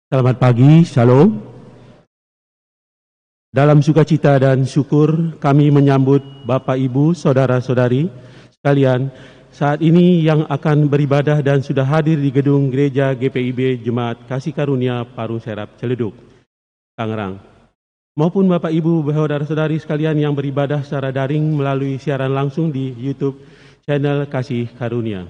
Selamat pagi, Shalom. Dalam sukacita dan syukur kami menyambut Bapak, Ibu, Saudara-saudari sekalian saat ini yang akan beribadah dan sudah hadir di gedung Gereja GPIB Jemaat Kasih Karunia Parung Serap Ciledug, Tangerang. Maupun Bapak, Ibu, Saudara-saudari sekalian yang beribadah secara daring melalui siaran langsung di YouTube channel Kasih Karunia.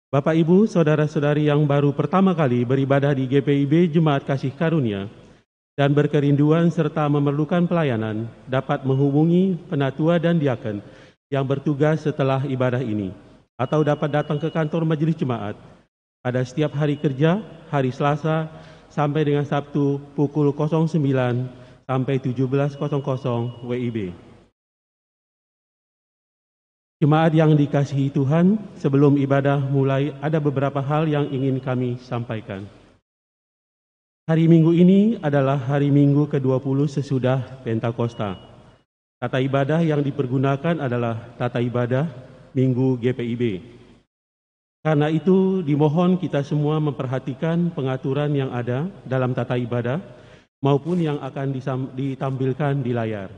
Bapak, Ibu, Saudara-saudari yang baru pertama kali beribadah di GPIB Jemaat Kasih Karunia dan berkerinduan serta memerlukan pelayanan dapat menghubungi penatua dan diaken yang bertugas setelah ibadah ini atau dapat datang ke kantor majelis jemaat pada setiap hari kerja, hari Selasa sampai dengan Sabtu pukul 09 sampai 17.00 WIB. Jemaat yang dikasihi Tuhan, sebelum ibadah mulai ada beberapa hal yang ingin kami sampaikan. Hari Minggu ini adalah hari Minggu ke-20 sesudah Pentakosta. Tata ibadah yang dipergunakan adalah tata ibadah Minggu GPIB. Karena itu dimohon kita semua memperhatikan pengaturan yang ada dalam tata ibadah maupun yang akan ditampilkan di layar.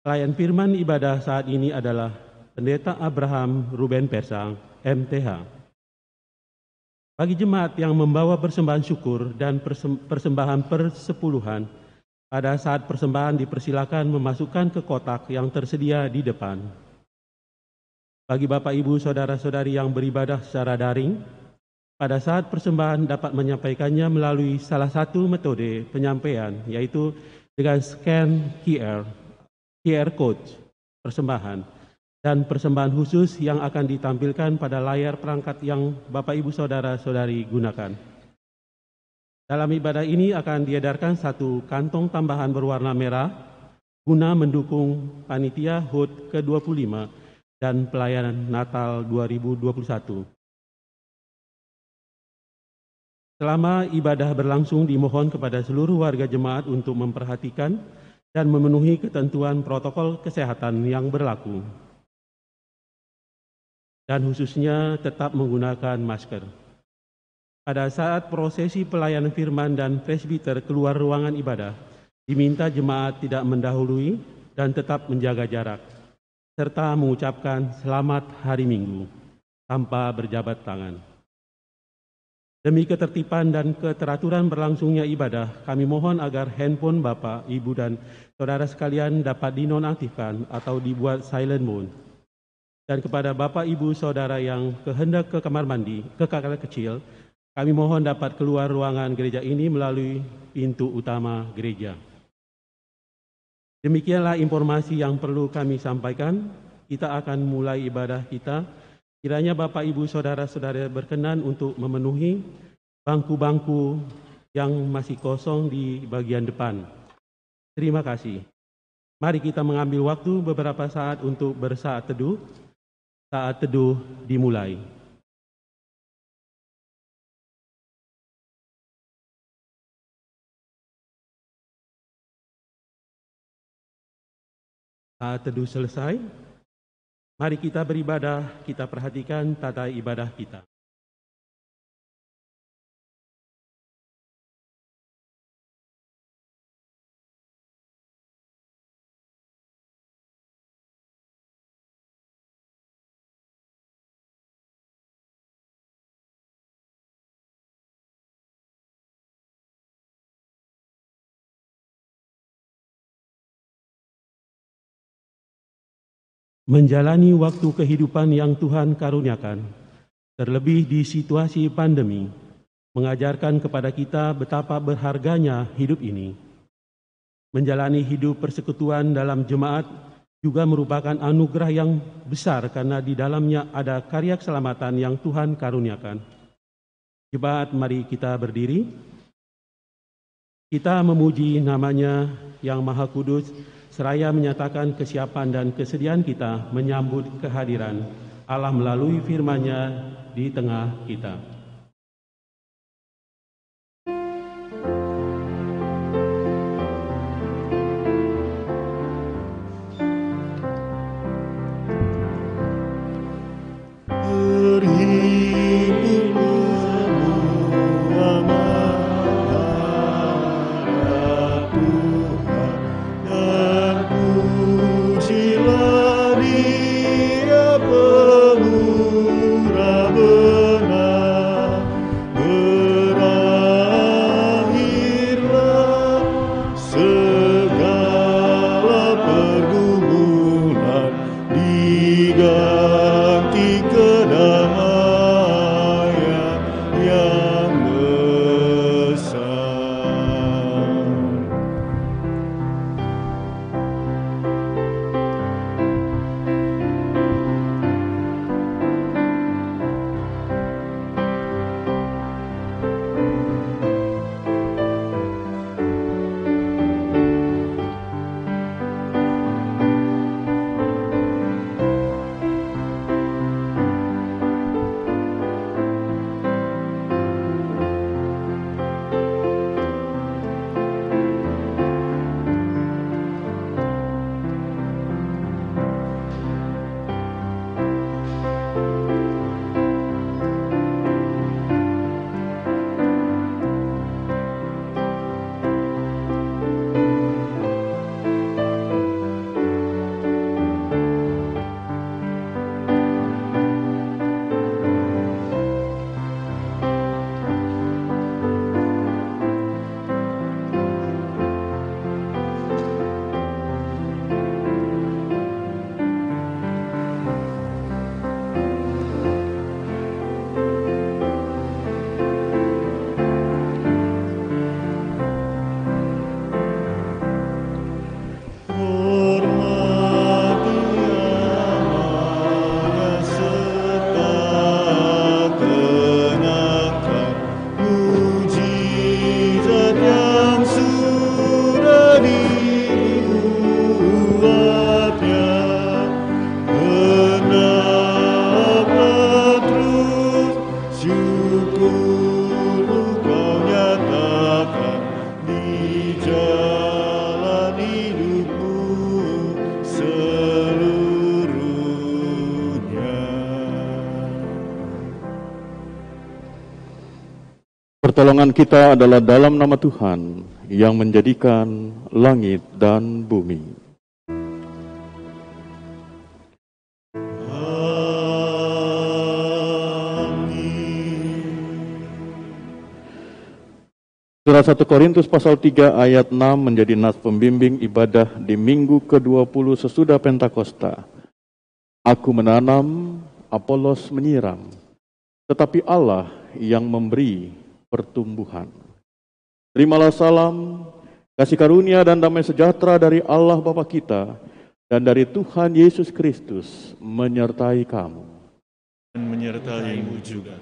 Pelayan firman ibadah saat ini adalah Pendeta Abraham Ruben Persang, MTH. Bagi jemaat yang membawa persembahan syukur dan persembahan persepuluhan, pada saat persembahan dipersilakan memasukkan ke kotak yang tersedia di depan. Bagi Bapak, Ibu, Saudara-saudari yang beribadah secara daring, pada saat persembahan dapat menyampaikannya melalui salah satu metode penyampaian, yaitu dengan scan QR code persembahan, dan persembahan khusus yang akan ditampilkan pada layar perangkat yang Bapak, Ibu, Saudara-saudari gunakan. Dalam ibadah ini akan diedarkan satu kantong tambahan berwarna merah guna mendukung panitia HUT ke-25 dan pelayanan Natal 2021. Selama ibadah berlangsung dimohon kepada seluruh warga jemaat untuk memperhatikan dan memenuhi ketentuan protokol kesehatan yang berlaku, dan khususnya tetap menggunakan masker. Pada saat prosesi pelayanan firman dan presbiter keluar ruangan ibadah, diminta jemaat tidak mendahului dan tetap menjaga jarak, serta mengucapkan selamat hari Minggu tanpa berjabat tangan. Demi ketertiban dan keteraturan berlangsungnya ibadah, kami mohon agar handphone Bapak, Ibu, dan saudara sekalian dapat dinonaktifkan atau dibuat silent mode. Dan kepada Bapak, Ibu, Saudara yang kehendak ke kamar mandi, ke kamar kecil, kami mohon dapat keluar ruangan gereja ini melalui pintu utama gereja. Demikianlah informasi yang perlu kami sampaikan. Kita akan mulai ibadah kita. Kiranya Bapak, Ibu, Saudara-saudara berkenan untuk memenuhi bangku-bangku yang masih kosong di bagian depan. Terima kasih. Mari kita mengambil waktu beberapa saat untuk bersaat teduh. Saat teduh dimulai. Saat teduh selesai, mari kita beribadah, kita perhatikan tata ibadah kita. Menjalani waktu kehidupan yang Tuhan karuniakan, terlebih di situasi pandemi, mengajarkan kepada kita betapa berharganya hidup ini. Menjalani hidup persekutuan dalam jemaat juga merupakan anugerah yang besar karena di dalamnya ada karya keselamatan yang Tuhan karuniakan. Jemaat, mari kita berdiri. Kita memuji namanya yang Maha Kudus, seraya menyatakan kesiapan dan kesediaan kita menyambut kehadiran Allah melalui firman-Nya di tengah kita. Beribu semua diganti kedamaian yang besar. Pertolongan kita adalah dalam nama Tuhan yang menjadikan langit dan bumi. Surat 1 Korintus pasal 3 ayat 6 menjadi nas pembimbing ibadah di minggu ke-20 sesudah Pentakosta. Aku menanam, Apolos menyiram, tetapi Allah yang memberi pertumbuhan. Terimalah salam, kasih karunia dan damai sejahtera dari Allah Bapa kita dan dari Tuhan Yesus Kristus menyertai kamu. Dan menyertaimu juga.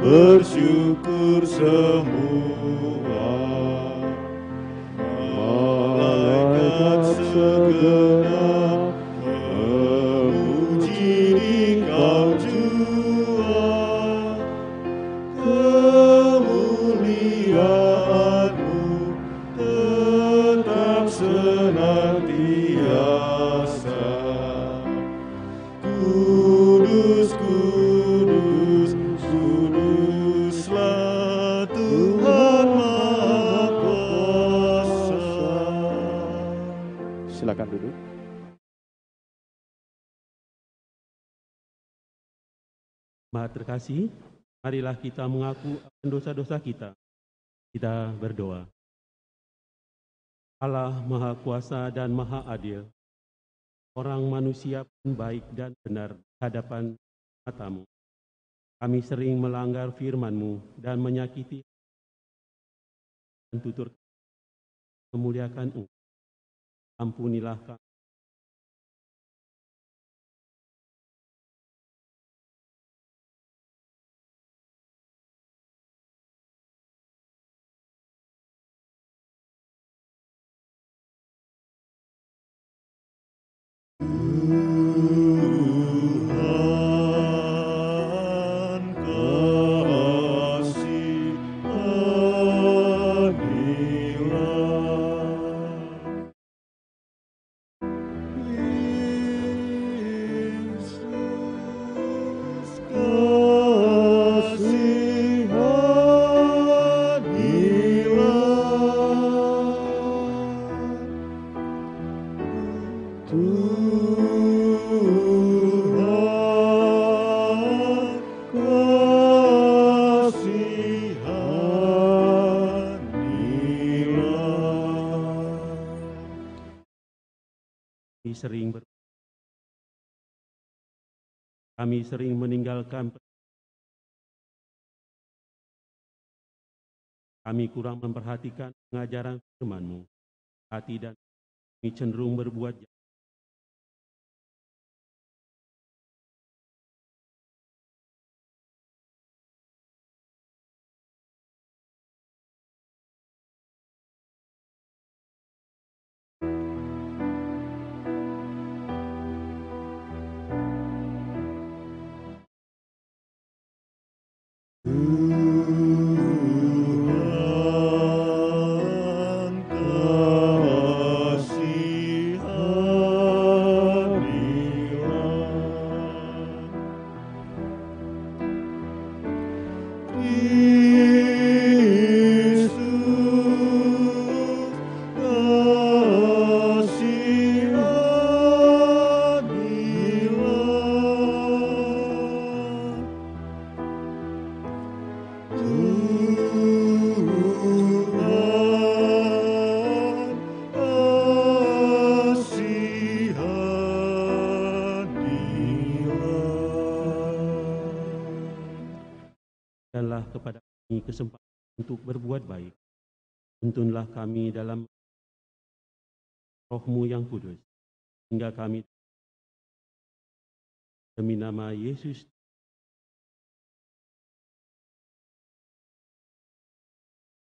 Bersyukur semua malaikat segenap memuji Dikau jua, kemuliaan-Mu tetap senantiasa. Kudus, kudus, kuduslah Tuhan Maha Kuasa. Silakan duduk. Maha terkasih, marilah kita mengaku akan dosa-dosa kita. Kita berdoa. Allah Maha Kuasa dan Maha Adil, orang manusia pun baik dan benar di hadapan mata-Mu. Kami sering melanggar firman-Mu dan menyakiti dan tutur memuliakan Engkau. Ampunilah kami. Tuhan kasih Kami sering meninggalkan. Kami kurang memperhatikan pengajaran firman-Mu. Hati dan kami cenderung berbuat jahat. Tuhan Berikanlah kepada kami kesempatan untuk berbuat baik. Tuntunlah kami dalam Roh-Mu yang kudus, hingga kami demi nama Yesus.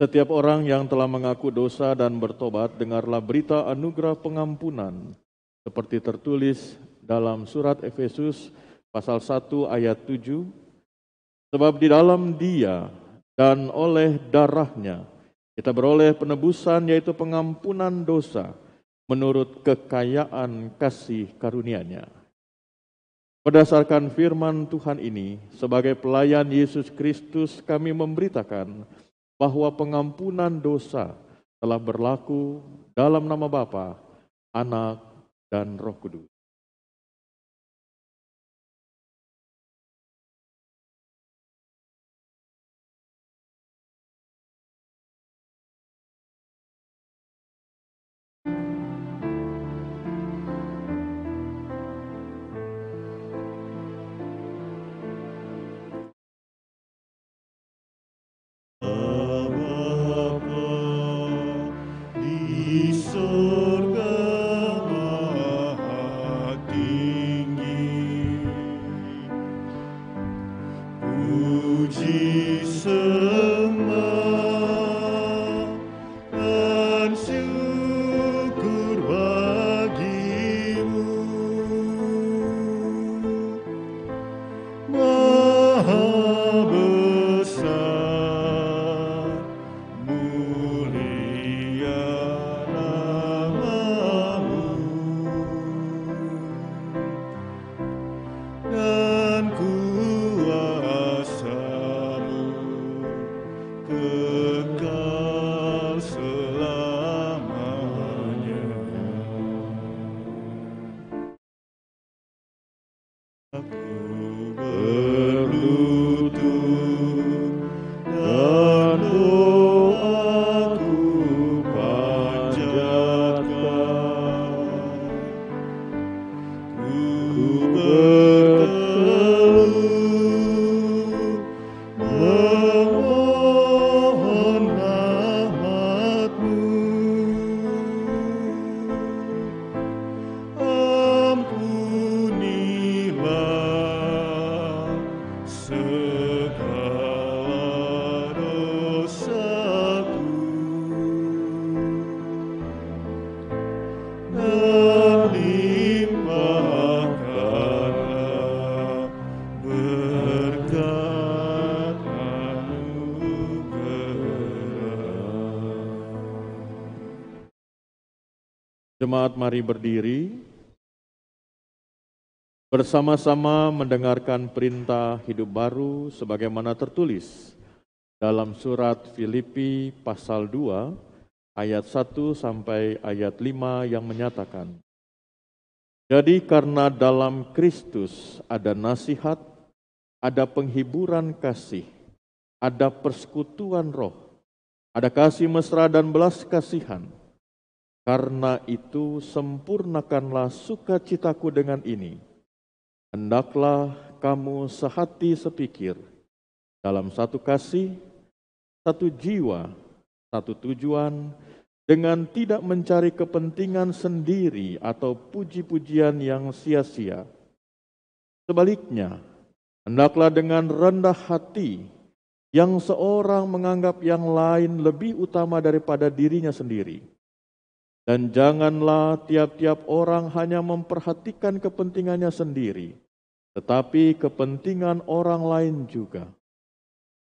Setiap orang yang telah mengaku dosa dan bertobat, dengarlah berita anugerah pengampunan, seperti tertulis dalam surat Efesus pasal 1 ayat 7. Sebab di dalam Dia dan oleh darahnya kita beroleh penebusan, yaitu pengampunan dosa, menurut kekayaan kasih karunia-Nya. Berdasarkan firman Tuhan ini, sebagai pelayan Yesus Kristus kami memberitakan bahwa pengampunan dosa telah berlaku dalam nama Bapa, Anak, dan Roh Kudus. di surga maha tinggi, puji sembah dan syukur bagimu, maha besar, mulia namamu, dan kuasa-Mu kekal selamanya. Aku berlutut dan doaku panjatkan, ku berteduh memohon rahmat-Mu. Ampunilah segala dosaku dan limpahkanlah berkat anugerah. Jemaat, mari berdiri bersama-sama mendengarkan perintah hidup baru sebagaimana tertulis dalam surat Filipi pasal 2 ayat 1 sampai ayat 5 yang menyatakan, jadi karena dalam Kristus ada nasihat, ada penghiburan kasih, ada persekutuan roh, ada kasih mesra dan belas kasihan. Karena itu sempurnakanlah sukacitaku dengan ini. Hendaklah kamu sehati sepikir, dalam satu kasih, satu jiwa, satu tujuan, dengan tidak mencari kepentingan sendiri atau puji-pujian yang sia-sia. Sebaliknya, hendaklah dengan rendah hati, yang seorang menganggap yang lain lebih utama daripada dirinya sendiri. Dan janganlah tiap-tiap orang hanya memperhatikan kepentingannya sendiri, tetapi kepentingan orang lain juga.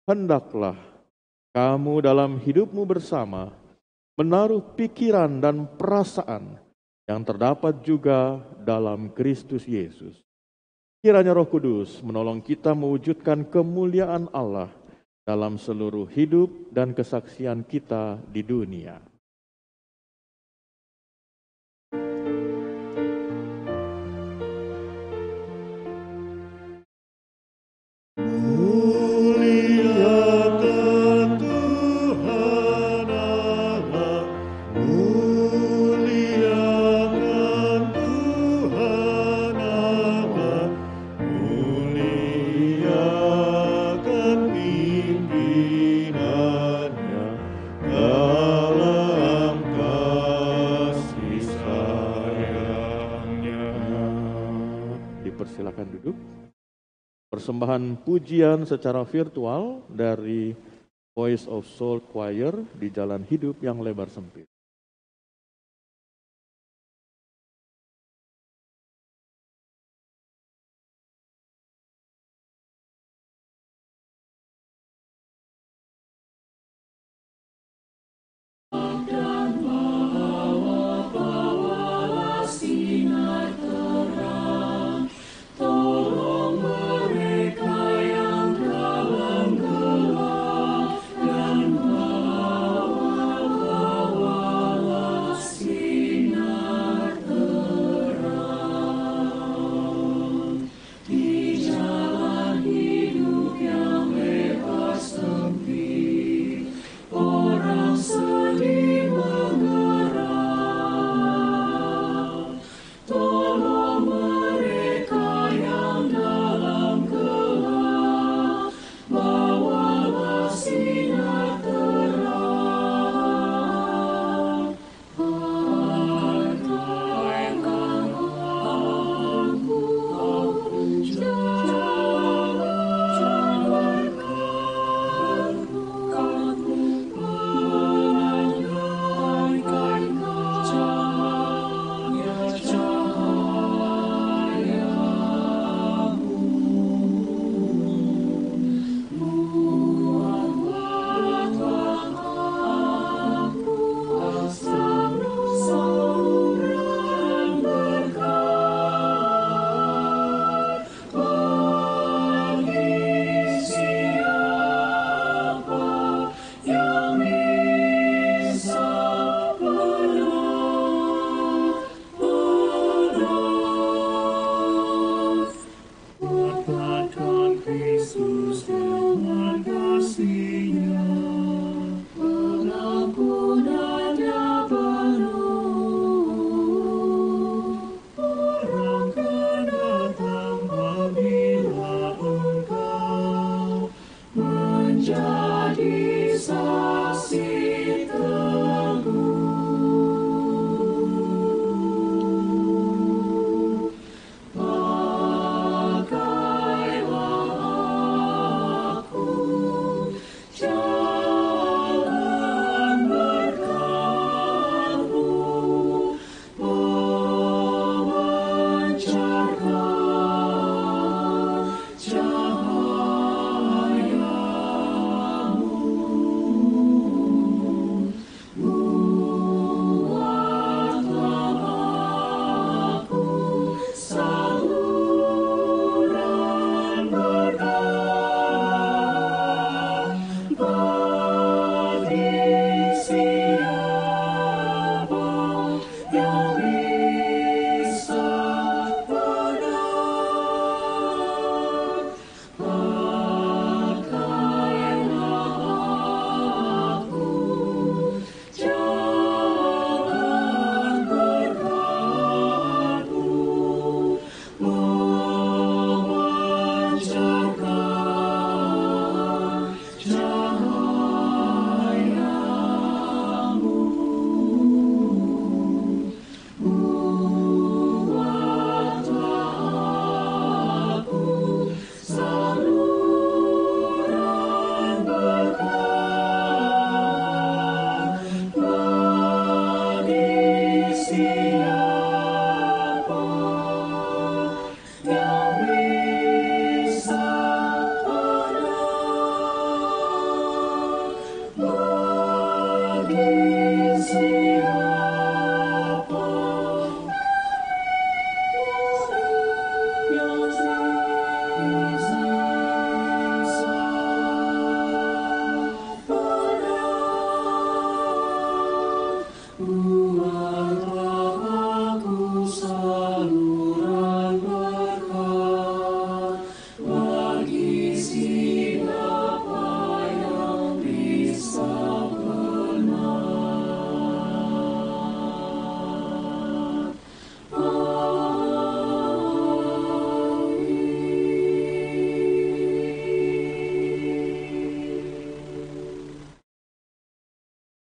Hendaklah kamu dalam hidupmu bersama menaruh pikiran dan perasaan yang terdapat juga dalam Kristus Yesus. Kiranya Roh Kudus menolong kita mewujudkan kemuliaan Allah dalam seluruh hidup dan kesaksian kita di dunia. Silakan duduk. Persembahan pujian secara virtual dari Voice of Soul Choir di Jalan Hidup yang Lebar Sempit.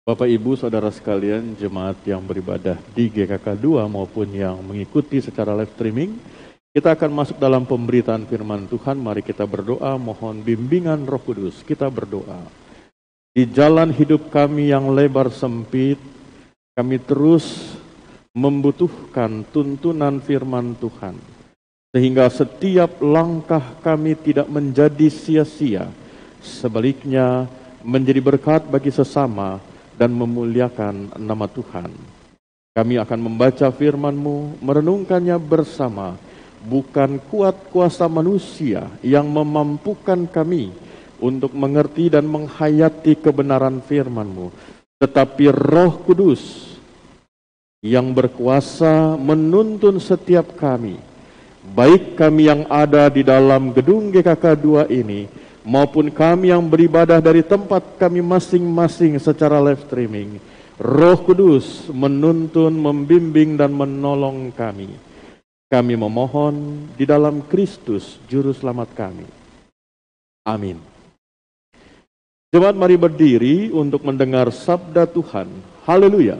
Bapak, Ibu, Saudara sekalian, jemaat yang beribadah di GKK 2 maupun yang mengikuti secara live streaming, kita akan masuk dalam pemberitaan firman Tuhan. Mari kita berdoa, mohon bimbingan Roh Kudus. Kita berdoa. Di jalan hidup kami yang lebar sempit, kami terus membutuhkan tuntunan firman Tuhan. Sehingga setiap langkah kami tidak menjadi sia-sia. Sebaliknya, menjadi berkat bagi sesama dan memuliakan nama Tuhan. Kami akan membaca firman-Mu, merenungkannya bersama. Bukan kuat kuasa manusia yang memampukan kami untuk mengerti dan menghayati kebenaran firman-Mu, tetapi Roh Kudus yang berkuasa menuntun setiap kami, baik kami yang ada di dalam gedung GKK 2 ini, maupun kami yang beribadah dari tempat kami masing-masing secara live streaming. Roh Kudus menuntun, membimbing, dan menolong kami. Kami memohon di dalam Kristus, Juru Selamat kami. Amin. Jemaat, mari berdiri untuk mendengar sabda Tuhan. Haleluya.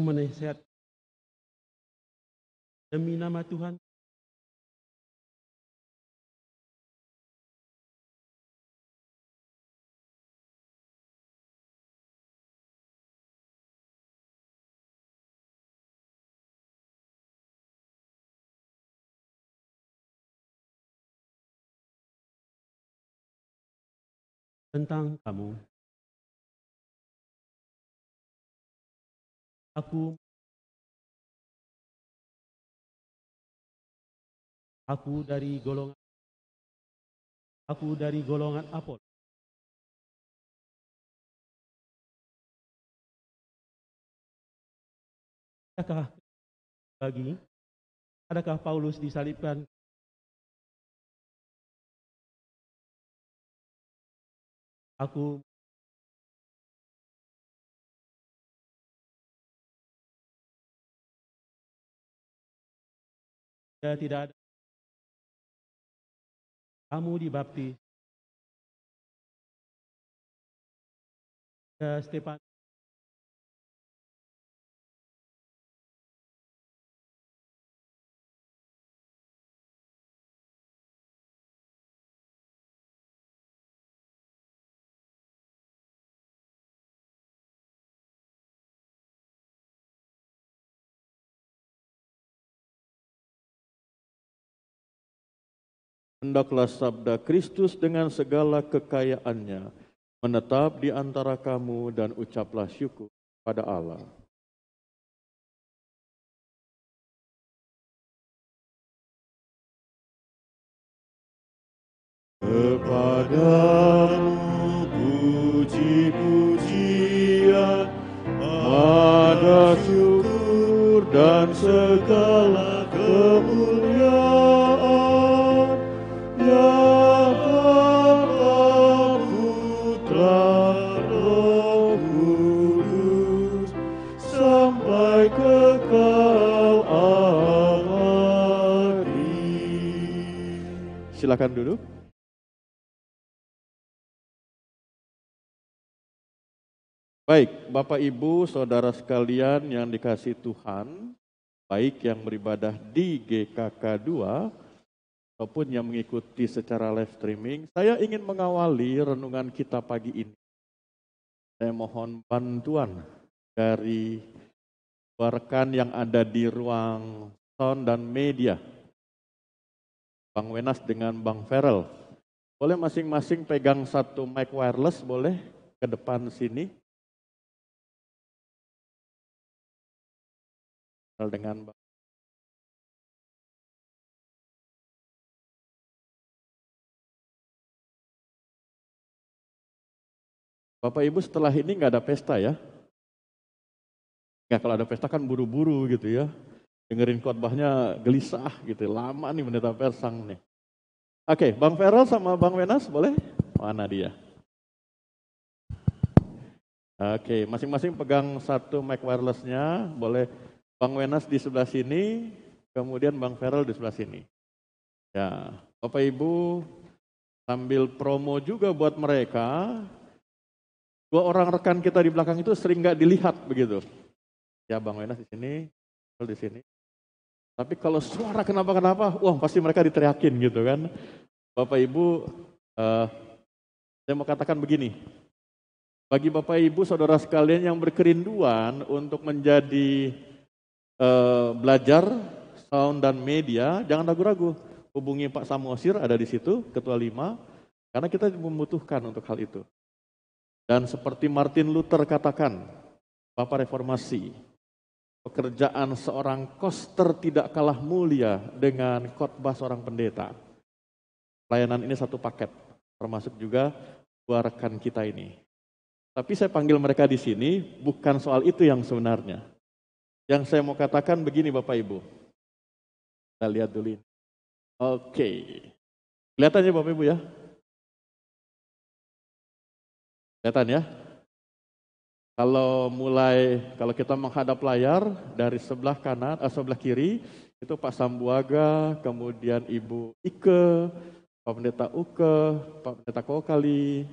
Menasihat demi nama Tuhan, tentang kamu. Aku dari golongan Apolos. Adakah Paulus disalibkan? Aku tidak ada. Kamu dibaptis. Stefanus. Hendaklah sabda Kristus dengan segala kekayaannya menetap di antara kamu dan ucaplah syukur pada Allah. Kepadamu puji-pujian, ada syukur dan segala kemuliaan, ya Bapa, Putra, Roh Kudus, sampai kekal abadi. Silakan duduk. Baik, Bapak Ibu, Saudara sekalian yang dikasihi Tuhan, baik yang beribadah di GKK 2 ataupun yang mengikuti secara live streaming. Saya ingin mengawali renungan kita pagi ini. Saya mohon bantuan dari rekan yang ada di ruang sound dan media. Bang Wenas dengan Bang Ferel. Boleh masing-masing pegang satu mic wireless, boleh ke depan sini. Dengan Bapak Ibu setelah ini nggak ada pesta ya? Nggak, kalau ada pesta kan buru-buru gitu ya. Dengerin khotbahnya gelisah gitu, lama nih pendeta Persang nih. Oke, Bang Ferel sama Bang Wenas boleh? Mana dia? Oke, masing-masing pegang satu mic wirelessnya, boleh Bang Wenas di sebelah sini, kemudian Bang Ferel di sebelah sini. Ya, Bapak Ibu sambil promo juga buat mereka, 2 orang rekan kita di belakang itu sering nggak dilihat begitu. Ya, Bang Wenas di sini, Ferel di sini. Tapi kalau suara kenapa-kenapa, wah pasti mereka diteriakin gitu kan. Bapak Ibu, saya mau katakan begini. Bagi Bapak Ibu, saudara sekalian yang berkerinduan untuk menjadi belajar sound dan media, jangan ragu-ragu. Hubungi Pak Samosir, ada di situ, Ketua 5, karena kita membutuhkan untuk hal itu. Dan seperti Martin Luther katakan, Bapak Reformasi, pekerjaan seorang koster tidak kalah mulia dengan khotbah seorang pendeta. Pelayanan ini satu paket, termasuk juga 2 rekan kita ini. Tapi saya panggil mereka di sini bukan soal itu yang sebenarnya. Yang saya mau katakan begini Bapak Ibu. Kita lihat dulu ini. Oke. Kelihatan ya Bapak Ibu ya? Kelihatan ya? Kalau kita menghadap layar dari sebelah kanan, sebelah kiri, itu Pak Sambuaga, kemudian Ibu Ike, Pak Pendeta Uke, Pak Pendeta Kokali,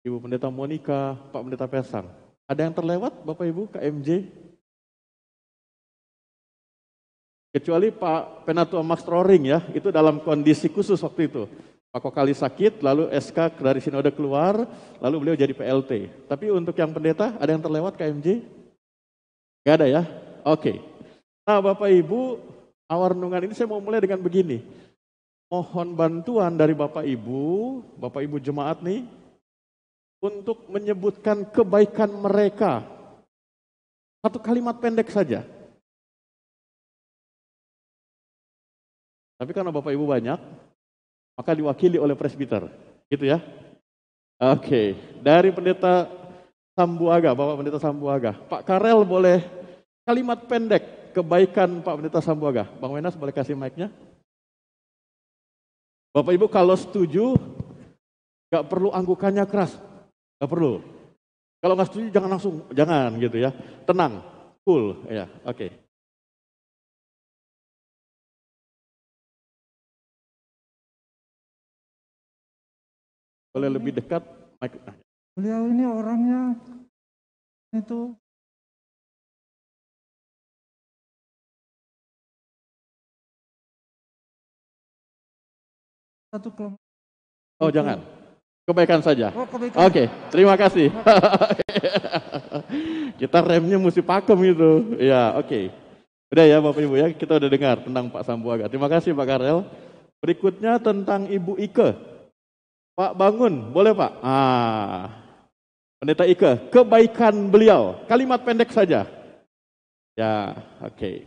Ibu Pendeta Monika, Pak Pendeta Persang. Ada yang terlewat Bapak Ibu KMJ? Kecuali Pak Penatua Max Roring ya, itu dalam kondisi khusus waktu itu. Pak Kokali sakit, lalu SK dari Sinode keluar, lalu beliau jadi PLT. Tapi untuk yang pendeta, ada yang terlewat KMJ? Gak ada ya? Oke. Nah Bapak Ibu, awal renungan ini saya mau mulai dengan begini. Mohon bantuan dari Bapak Ibu jemaat nih, untuk menyebutkan kebaikan mereka. Satu kalimat pendek saja. Tapi karena Bapak Ibu banyak, maka diwakili oleh presbiter. Gitu ya. Oke, dari Pendeta Sambuaga, Bapak Pendeta Sambuaga. Pak Karel boleh kalimat pendek kebaikan Pak Pendeta Sambuaga. Bang Wenas boleh kasih mic-nya? Bapak Ibu kalau setuju, gak perlu anggukannya keras. Gak perlu. Kalau gak setuju jangan langsung, jangan gitu ya. Tenang, cool. Ya, oke. Boleh lebih dekat mic. Beliau ini orangnya itu satu kelompok. Oh jangan, kebaikan saja. Oh, kebaikan. Oke, terima kasih. Kita remnya mesti pakem itu. Ya, oke. Udah ya Bapak Ibu ya, kita udah dengar tentang Pak Sambuaga. Terima kasih Pak Karel. Berikutnya tentang Ibu Ike. Pak Bangun, boleh Pak? Pendeta Ike, kebaikan beliau. Kalimat pendek saja. Ya, oke.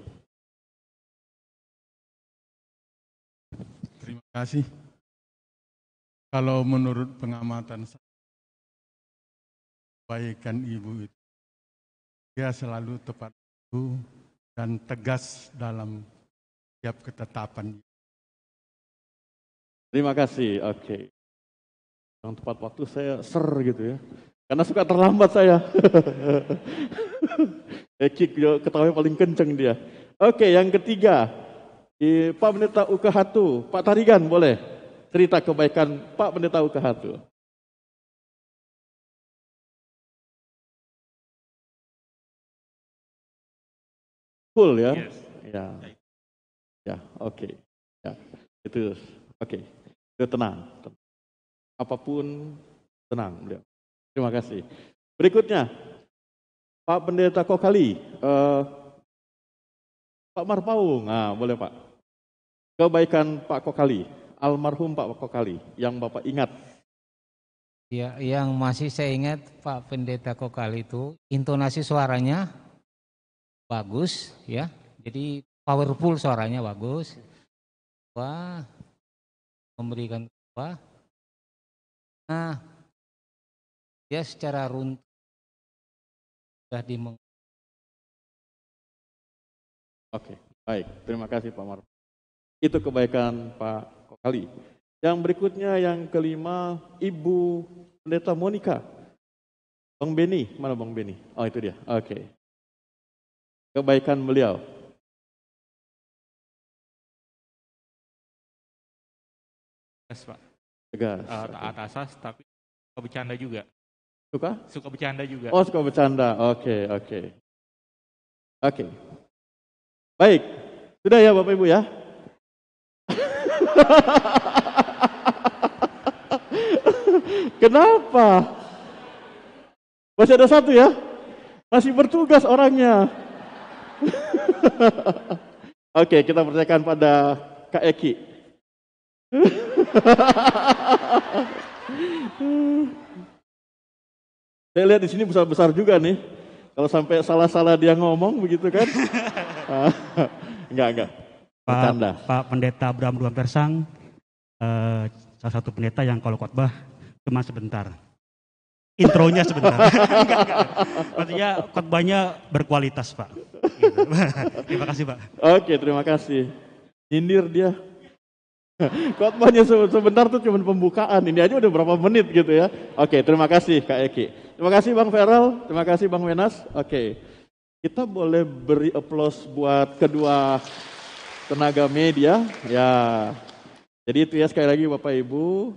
Terima kasih. Kalau menurut pengamatan saya, kebaikan Ibu itu, dia selalu tepat waktu dan tegas dalam setiap ketetapan. Terima kasih, oke. Yang tepat waktu saya gitu ya. Karena suka terlambat saya. Kick ketawa paling kenceng dia. Oke, yang ketiga. Pak Pendeta Ukahatu, Pak Tarigan boleh cerita kebaikan Pak Pendeta Ukahatu. Cool ya. Yes. Ya, ya, oke. Ya, itu oke. Itu tenang. Apapun tenang beliau. Terima kasih. Berikutnya, Pak Pendeta Kokali, Pak Marpaung, nah boleh Pak. Kebaikan Pak Kokali, almarhum Pak Kokali, yang Bapak ingat. Ya, yang masih saya ingat Pak Pendeta Kokali itu intonasi suaranya bagus ya. Jadi powerful suaranya bagus. Wah, memberikan apa? Nah, dia secara runtut sudah Oke, baik. Terima kasih Pak Marpaung. Itu kebaikan Pak Kokali. Yang berikutnya yang kelima, Ibu Pendeta Monica. Bang Beni, mana Bang Beni? Oh itu dia, oke. Kebaikan beliau. Tegas, Pak. Tegas. Taat asas tapi suka bercanda juga. Suka? Suka bercanda juga. Oh suka bercanda, oke. Oke. Baik, sudah ya Bapak Ibu ya? Kenapa? Masih ada satu ya? Masih bertugas orangnya. Oke, kita percayakan pada Kak Eki. Saya lihat di sini besar-besar juga nih. Kalau sampai salah-salah dia ngomong begitu kan? Enggak. Bercanda. Pak Pendeta Abraham Duan Persang, salah satu pendeta yang kalau khotbah cuma sebentar. Intronya sebentar. Enggak. Maksudnya khotbahnya berkualitas, Pak. Gitu. Terima kasih, Pak. Oke, terima kasih. Nyindir dia. Khotbahnya sebentar tuh cuma pembukaan. Ini aja udah berapa menit gitu ya. Oke, terima kasih Kak Eki. Terima kasih Bang Feral, terima kasih Bang Wenas. Oke. Kita boleh beri aplaus buat kedua tenaga media. Ya. Jadi itu ya sekali lagi Bapak Ibu.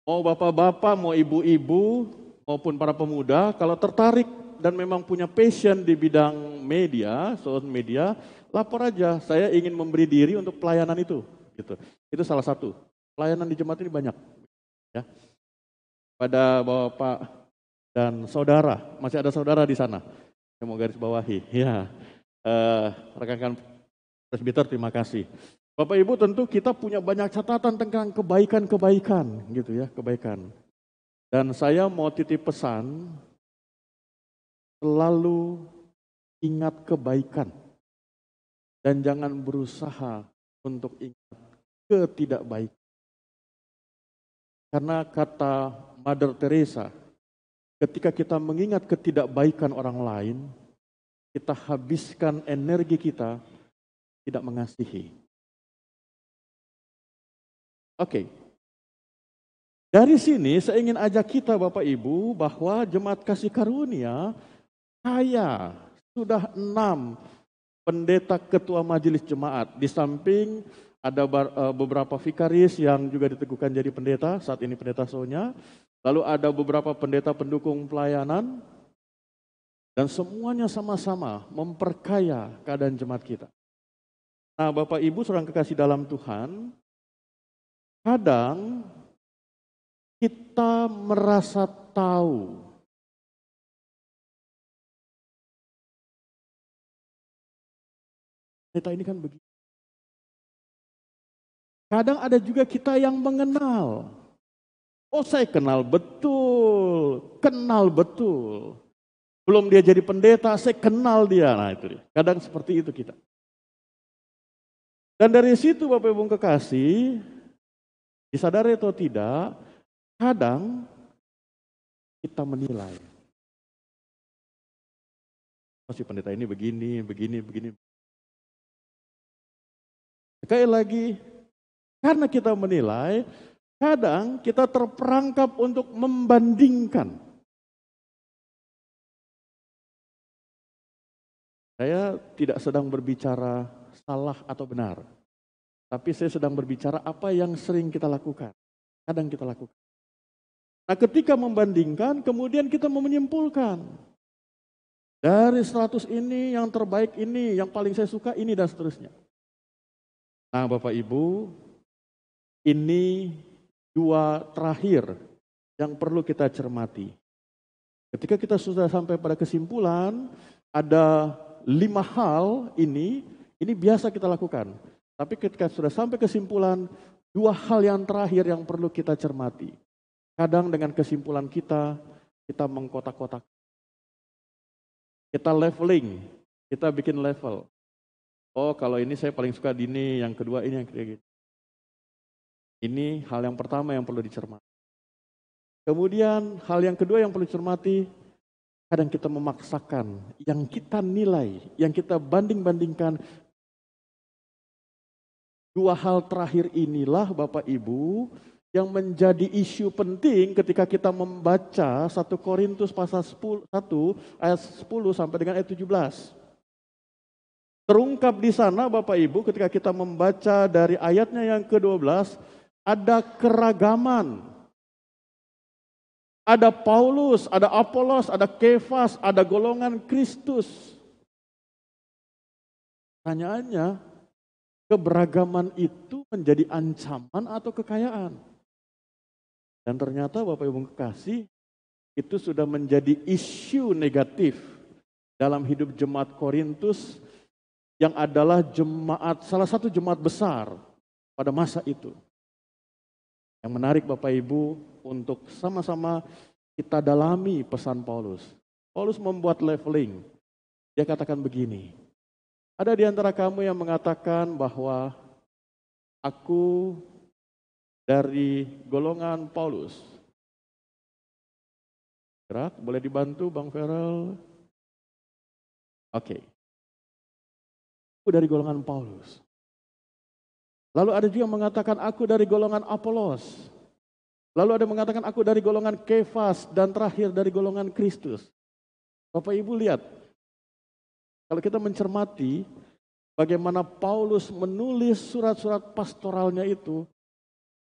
Mau bapak-bapak, mau ibu-ibu, maupun para pemuda, kalau tertarik dan memang punya passion di bidang media, social media, lapor aja. Saya ingin memberi diri untuk pelayanan itu. Gitu. Itu salah satu. Pelayanan di jemaat ini banyak. Ya. Pada Bapak dan saudara, masih ada saudara di sana. Saya mau garis bawahi. Ya. Rekan-rekan presbiter, terima kasih. Bapak Ibu tentu kita punya banyak catatan tentang kebaikan-kebaikan gitu ya, kebaikan. Dan saya mau titip pesan, selalu ingat kebaikan. Dan jangan berusaha untuk ingat ketidakbaikan. Karena kata Mother Teresa, ketika kita mengingat ketidakbaikan orang lain, kita habiskan energi kita tidak mengasihi. Oke. Dari sini saya ingin ajak kita Bapak Ibu bahwa Jemaat Kasih Karunia kaya sudah 6 pendeta ketua majelis jemaat. Di samping ada beberapa vikaris yang juga diteguhkan jadi pendeta, saat ini pendeta Sonya. Lalu ada beberapa pendeta pendukung pelayanan. Dan semuanya sama-sama memperkaya keadaan jemaat kita. Nah Bapak Ibu saudara kekasih dalam Tuhan, kadang kita merasa tahu pendeta ini kan begitu. Kadang ada juga kita yang mengenal. Oh saya kenal betul. Belum dia jadi pendeta, saya kenal dia. Nah itu dia. Kadang seperti itu kita. Dan dari situ Bapak Ibu kekasih, disadari atau tidak, kadang kita menilai. Oh si pendeta ini begini. Sekali lagi, karena kita menilai, kadang kita terperangkap untuk membandingkan. Saya tidak sedang berbicara salah atau benar. Tapi saya sedang berbicara apa yang sering kita lakukan. Kadang kita lakukan. Nah ketika membandingkan, kemudian kita mau menyimpulkan. Dari 100 ini yang terbaik ini, yang paling saya suka ini dan seterusnya. Nah Bapak Ibu, ini dua terakhir yang perlu kita cermati. Ketika kita sudah sampai pada kesimpulan, ada 5 hal ini biasa kita lakukan. Tapi ketika sudah sampai kesimpulan, 2 hal yang terakhir yang perlu kita cermati. Kadang dengan kesimpulan kita mengkotak-kotak. Kita leveling, kita bikin level. Oh kalau ini saya paling suka di ini, yang kedua ini yang kayak gitu. Ini hal yang pertama yang perlu dicermati. Kemudian hal yang kedua yang perlu dicermati, kadang kita memaksakan yang kita nilai, yang kita banding-bandingkan. 2 hal terakhir inilah Bapak Ibu yang menjadi isu penting ketika kita membaca 1 Korintus pasal 1 ayat 10 sampai dengan ayat 17. Terungkap di sana Bapak Ibu ketika kita membaca dari ayatnya yang ke-12, ada keragaman. Ada Paulus, ada Apolos, ada Kefas, ada golongan Kristus. Pertanyaannya, keberagaman itu menjadi ancaman atau kekayaan? Dan ternyata Bapak Ibu kekasih, itu sudah menjadi isu negatif dalam hidup jemaat Korintus yang adalah salah satu jemaat besar pada masa itu. Yang menarik Bapak Ibu untuk sama-sama kita dalami pesan Paulus. Paulus membuat leveling. Dia katakan begini, ada di antara kamu yang mengatakan bahwa aku dari golongan Paulus. Gerak, boleh dibantu Bang Ferel? Oke. Aku dari golongan Paulus. Lalu ada juga yang mengatakan aku dari golongan Apolos. Lalu ada yang mengatakan aku dari golongan Kefas dan terakhir dari golongan Kristus. Bapak Ibu lihat, kalau kita mencermati bagaimana Paulus menulis surat-surat pastoralnya itu,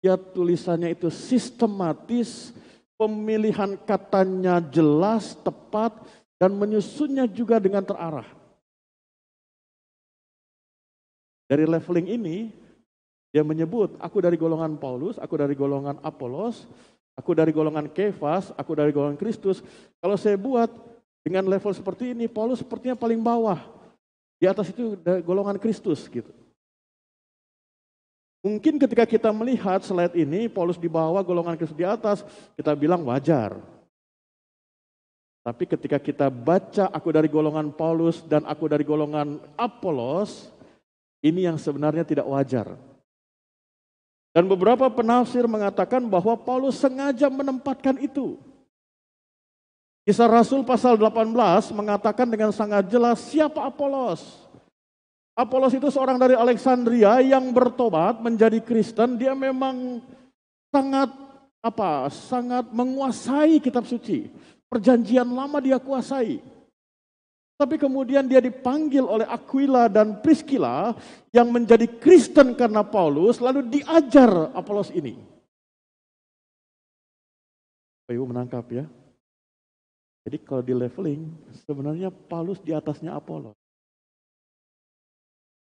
dia tulisannya itu sistematis, pemilihan katanya jelas, tepat, dan menyusunnya juga dengan terarah. Dari leveling ini, dia menyebut, aku dari golongan Paulus, aku dari golongan Apolos, aku dari golongan Kefas, aku dari golongan Kristus. Kalau saya buat dengan level seperti ini, Paulus sepertinya paling bawah. Di atas itu golongan Kristus gitu. Mungkin ketika kita melihat slide ini, Paulus di bawah, golongan Kristus di atas, kita bilang wajar. Tapi ketika kita baca aku dari golongan Paulus dan aku dari golongan Apolos, ini yang sebenarnya tidak wajar. Dan beberapa penafsir mengatakan bahwa Paulus sengaja menempatkan itu. Kisah Rasul pasal 18 mengatakan dengan sangat jelas siapa Apolos. Apolos itu seorang dari Alexandria yang bertobat menjadi Kristen. Dia memang sangat menguasai kitab suci. Perjanjian lama dia kuasai. Tapi kemudian dia dipanggil oleh Aquila dan Priscilla yang menjadi Kristen karena Paulus, lalu diajar Apolos ini. Ibu menangkap ya. Jadi kalau di leveling, sebenarnya Paulus di atasnya Apolos.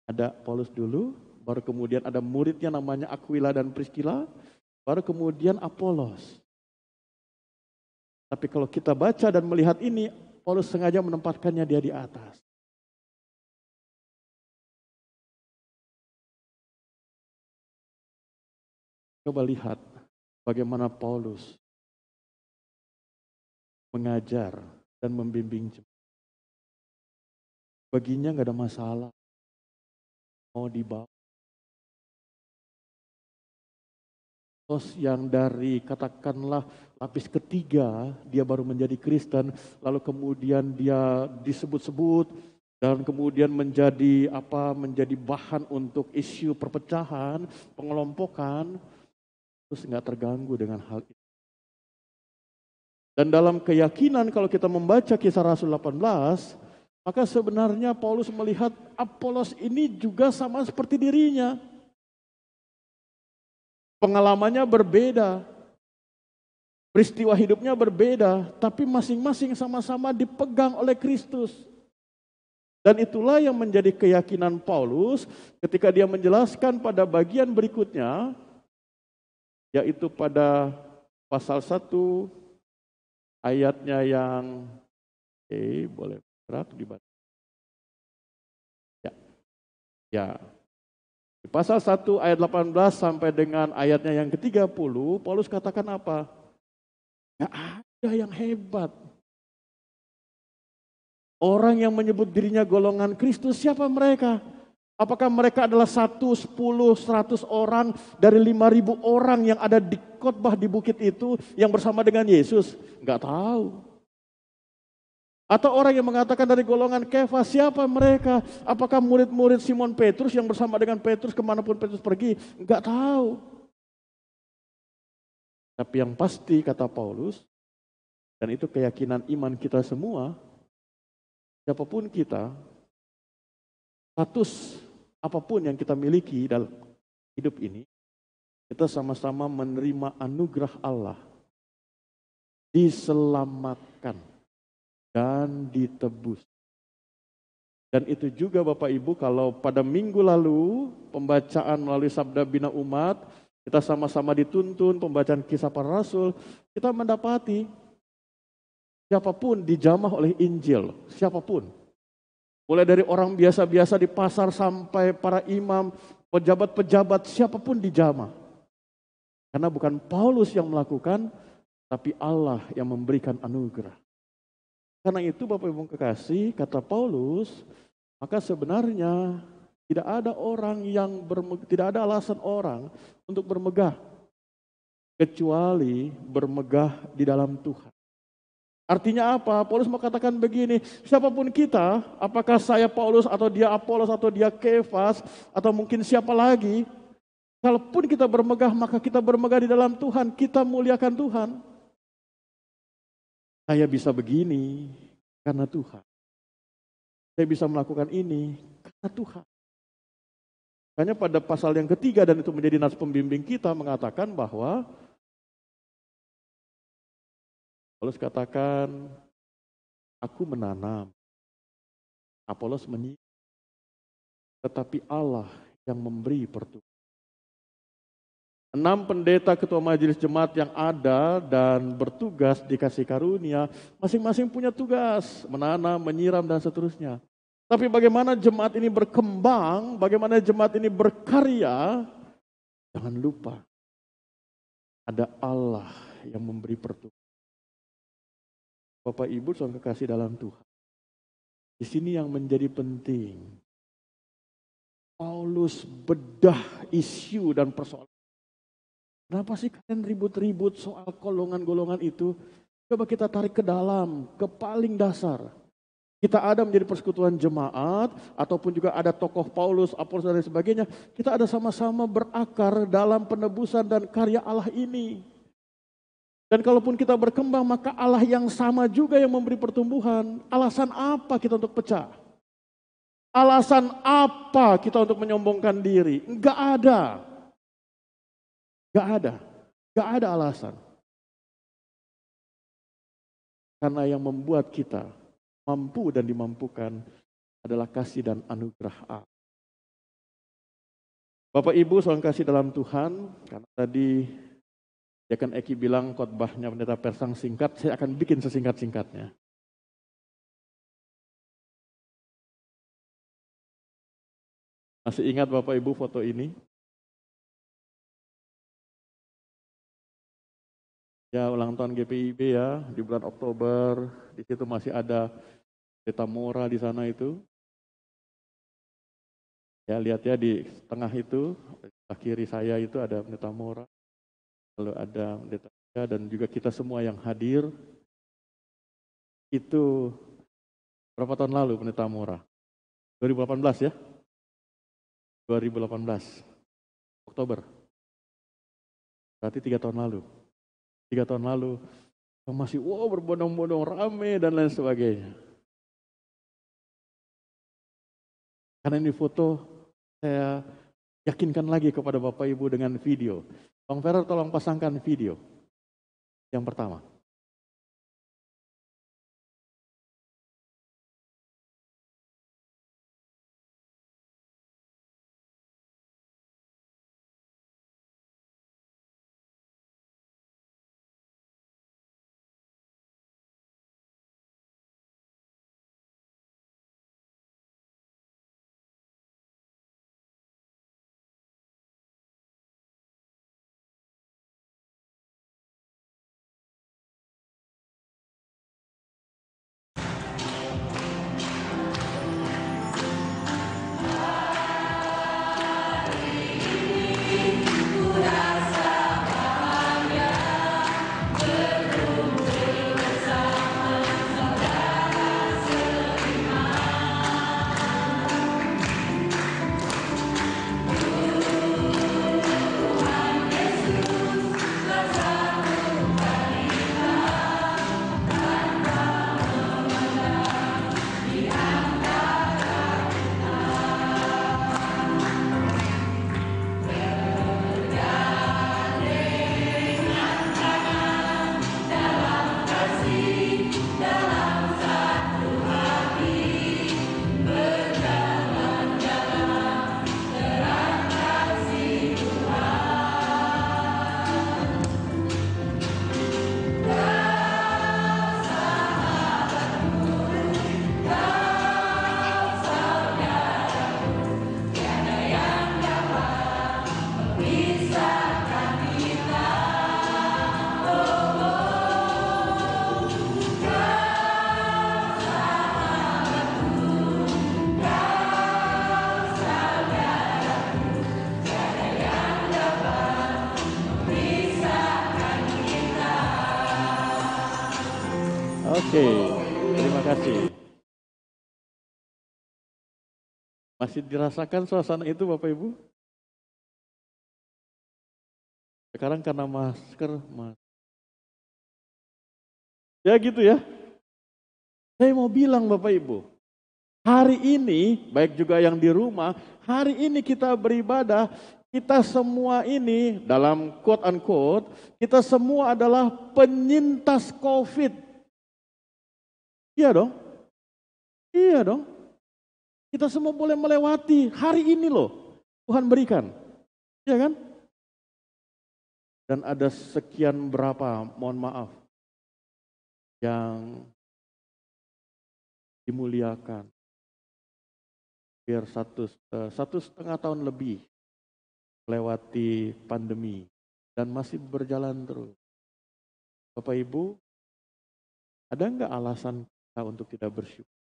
Ada Paulus dulu, baru kemudian ada muridnya namanya Aquila dan Priscilla, baru kemudian Apolos. Tapi kalau kita baca dan melihat ini, Paulus sengaja menempatkannya dia di atas. Coba lihat bagaimana Paulus mengajar dan membimbing jemaat. Baginya nggak ada masalah. Mau dibawa. Yang dari katakanlah lapis ketiga dia baru menjadi Kristen, lalu kemudian dia disebut-sebut dan kemudian menjadi bahan untuk isu perpecahan, pengelompokan, terus nggak terganggu dengan hal itu. Dan dalam keyakinan kalau kita membaca Kisah Rasul 18, maka sebenarnya Paulus melihat Apolos ini juga sama seperti dirinya. Pengalamannya berbeda. Peristiwa hidupnya berbeda, tapi masing-masing sama-sama dipegang oleh Kristus. Dan itulah yang menjadi keyakinan Paulus ketika dia menjelaskan pada bagian berikutnya, yaitu pada pasal 1 ayatnya yang boleh berat dibaca. Ya. Di pasal 1 ayat 18 sampai dengan ayatnya yang ke-30, Paulus katakan apa? Gak ada yang hebat. Orang yang menyebut dirinya golongan Kristus, siapa mereka? Apakah mereka adalah 1, 10, 100 orang dari 5.000 orang yang ada di khotbah di bukit itu yang bersama dengan Yesus? Enggak tahu. Atau orang yang mengatakan dari golongan Kefas, siapa mereka? Apakah murid-murid Simon Petrus yang bersama dengan Petrus kemanapun Petrus pergi? Enggak tahu. Tapi yang pasti kata Paulus, dan itu keyakinan iman kita semua, siapapun kita, status apapun yang kita miliki dalam hidup ini, kita sama-sama menerima anugerah Allah, diselamatkan dan ditebus. Dan itu juga Bapak Ibu, kalau pada minggu lalu pembacaan melalui Sabda Bina Umat, kita sama-sama dituntun pembacaan Kisah Para Rasul, kita mendapati siapapun dijamah oleh Injil, siapapun. Mulai dari orang biasa-biasa di pasar sampai para imam, pejabat-pejabat, siapapun dijamah. Karena bukan Paulus yang melakukan, tapi Allah yang memberikan anugerah. Karena itu Bapak Ibu kekasih, kata Paulus, maka sebenarnya tidak ada orang yang tidak ada alasan orang untuk bermegah kecuali bermegah di dalam Tuhan. Artinya apa? Paulus mau katakan begini, siapapun kita, apakah saya Paulus atau dia Apolos atau dia Kefas atau mungkin siapa lagi, kalaupun kita bermegah maka kita bermegah di dalam Tuhan, kita muliakan Tuhan. Saya bisa begini karena Tuhan. Saya bisa melakukan ini karena Tuhan. Makanya pada pasal yang ketiga, dan itu menjadi nas pembimbing kita, mengatakan bahwa Paulus katakan, aku menanam, Apolos menyiram, tetapi Allah yang memberi pertumbuhan. 6 pendeta ketua majelis jemaat yang ada dan bertugas dikasih karunia, masing-masing punya tugas, menanam, menyiram, dan seterusnya. Tapi bagaimana jemaat ini berkembang, bagaimana jemaat ini berkarya, jangan lupa ada Allah yang memberi pertumbuhan. Bapak Ibu saudara kekasih dalam Tuhan, di sini yang menjadi penting, Paulus bedah isu dan persoalan. Kenapa sih kalian ribut-ribut soal golongan-golongan itu? Coba kita tarik ke dalam, ke paling dasar. Kita ada menjadi persekutuan jemaat, ataupun juga ada tokoh Paulus, Apolos, dan sebagainya. Kita ada sama-sama berakar dalam penebusan dan karya Allah ini. Dan kalaupun kita berkembang, maka Allah yang sama juga yang memberi pertumbuhan. Alasan apa kita untuk pecah? Alasan apa kita untuk menyombongkan diri? Enggak ada. Enggak ada alasan. Karena yang membuat kita mampu dan dimampukan adalah kasih dan anugerah Allah. Bapak Ibu saudara kasih dalam Tuhan, karena tadi Dekan Eki bilang khotbahnya pendeta Persang singkat, saya akan bikin sesingkat-singkatnya. Masih ingat Bapak Ibu foto ini? Ya, ulang tahun GPIB ya, di bulan Oktober, di situ masih ada Pendeta Mora di sana itu. Ya, lihat ya di tengah itu, di kiri saya itu ada Pendeta Mora. Lalu ada Pendeta dan juga kita semua yang hadir. Itu berapa tahun lalu Pendeta Mora? 2018 ya? 2018. Oktober. Berarti 3 tahun lalu. 3 tahun lalu. Masih berbondong-bondong rame dan lain sebagainya. Karena ini foto, saya yakinkan lagi kepada Bapak Ibu dengan video. Bang Ferrer tolong pasangkan video. Yang pertama. Oke, terima kasih. Masih dirasakan suasana itu Bapak Ibu? Sekarang karena masker, ya gitu ya. Saya mau bilang Bapak Ibu, hari ini, baik juga yang di rumah, hari ini kita beribadah, kita semua ini dalam quote unquote, kita semua adalah penyintas COVID. Iya dong? Iya dong. Kita semua boleh melewati hari ini loh, Tuhan berikan. Iya kan? Dan ada sekian berapa, mohon maaf, yang dimuliakan. Biar satu setengah tahun lebih melewati pandemi dan masih berjalan terus. Bapak Ibu, ada enggak alasan kita untuk tidak bersyukur?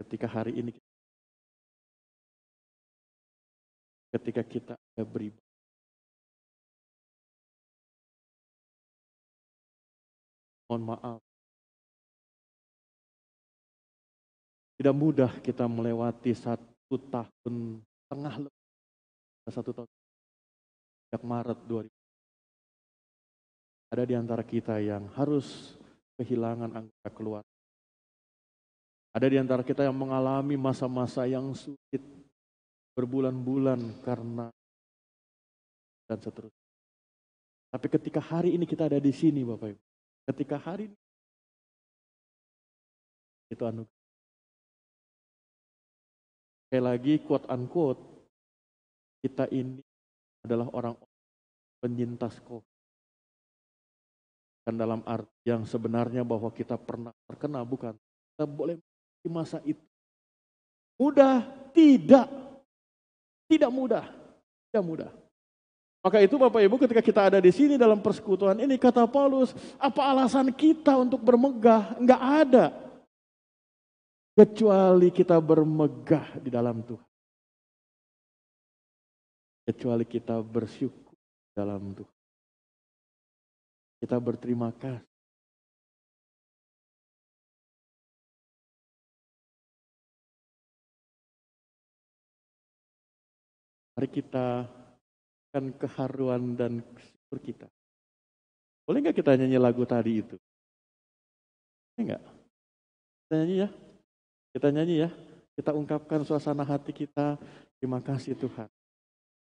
Ketika hari ini, ketika kita ada beribadah. Mohon maaf. Tidak mudah kita melewati 1,5 tahun lebih. 1 tahun. Sejak Maret 2000. Ada di antara kita yang harus kehilangan anggota keluarga. Ada di antara kita yang mengalami masa-masa yang sulit. Berbulan-bulan karena dan seterusnya. Tapi ketika hari ini kita ada di sini Bapak Ibu. Ketika hari ini itu anugerah. Sekali lagi quote unquote, kita ini adalah orang-orang penyintas COVID. Dan dalam arti yang sebenarnya bahwa kita pernah terkena, bukan. Kita boleh di masa itu. Mudah? Tidak. Tidak mudah. Tidak mudah. Maka itu Bapak Ibu ketika kita ada di sini dalam persekutuan ini, kata Paulus, apa alasan kita untuk bermegah? Enggak ada. Kecuali kita bermegah di dalam Tuhan. Kecuali kita bersyukur dalam Tuhan. Kita berterima kasih. Mari kita akan keharuan dan syukur kita. Boleh nggak kita nyanyi lagu tadi itu? Boleh nggak? Kita nyanyi ya. Kita nyanyi ya. Kita ungkapkan suasana hati kita. Terima kasih Tuhan.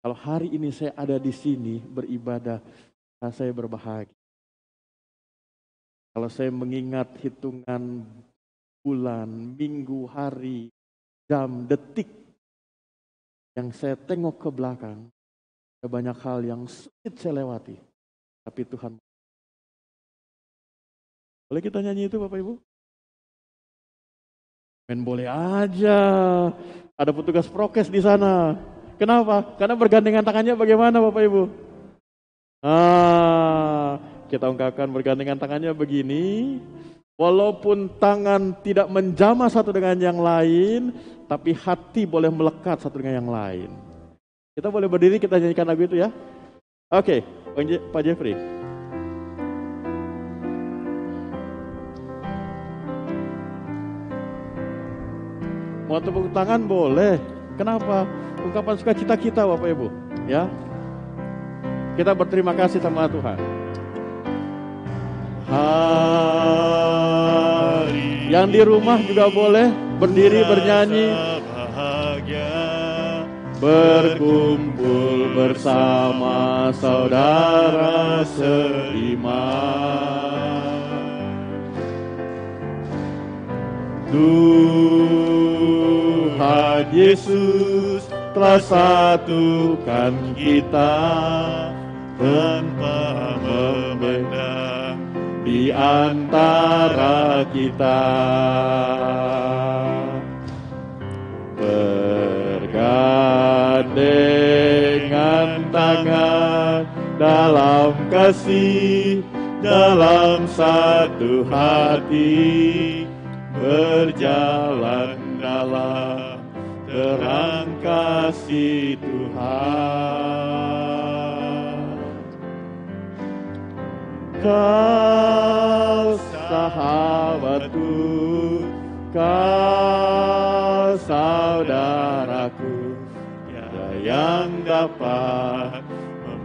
Kalau hari ini saya ada di sini beribadah, saya berbahagia. Kalau saya mengingat hitungan bulan, minggu, hari, jam, detik yang saya tengok ke belakang, ada banyak hal yang sulit saya lewati. Tapi Tuhan, boleh kita nyanyi itu Bapak Ibu? Men boleh aja. Ada petugas prokes di sana. Kenapa? Karena bergandengan tangannya bagaimana Bapak Ibu? Kita ungkapkan bergandengan tangannya begini. Walaupun tangan tidak menjamah satu dengan yang lain, tapi hati boleh melekat satu dengan yang lain. Kita boleh berdiri, kita nyanyikan lagu itu ya. Oke, Pak Jeffrey. Mau tepuk tangan boleh. Kenapa? Ungkapan sukacita kita Bapak Ibu. Ya. Kita berterima kasih sama Tuhan. Hari yang di rumah juga boleh berdiri bernyanyi. Berkumpul bersama saudara seiman. Tuhan Yesus telah satukan kita tanpa memandang di antara kita. Bergandengan tangan dalam kasih, dalam satu hati, berjalan dalam terang kasih Tuhan. Kau sahabatku, kau saudaraku, tiada yang dapat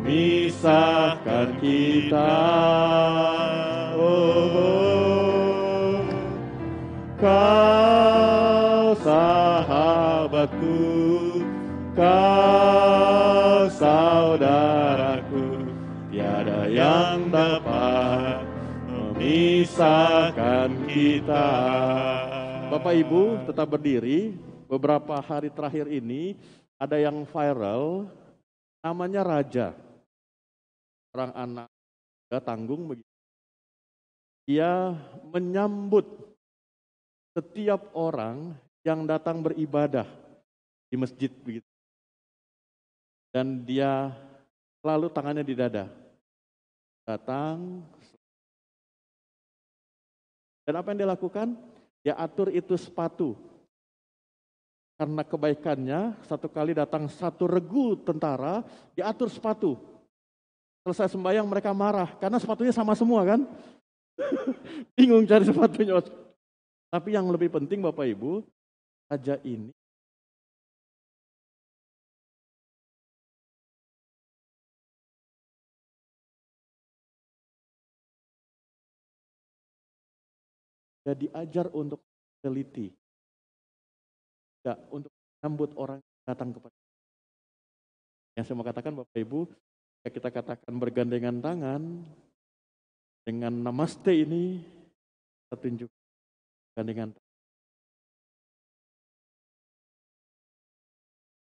memisahkan kita. Kau sahabatku, kau saudaraku, tiada yang dapat memisahkan kita. Bapak Ibu tetap berdiri. Beberapa hari terakhir ini ada yang viral, namanya Raja. Orang anak tanggung begitu. Dia menyambut setiap orang yang datang beribadah di masjid begitu. Dan dia lalu tangannya di dada. Datang. Dan apa yang dia lakukan? Dia atur itu sepatu. Karena kebaikannya, satu kali datang satu regu tentara, dia atur sepatu. Selesai sembahyang mereka marah, karena sepatunya sama semua kan? Bingung cari sepatunya. Tapi yang lebih penting Bapak Ibu, raja ini dia diajar untuk teliti, tidak untuk menyambut orang yang datang kepada. Yang saya mau katakan Bapak Ibu, kita katakan bergandengan tangan dengan namaste ini, kita tunjuk gandengan tangan.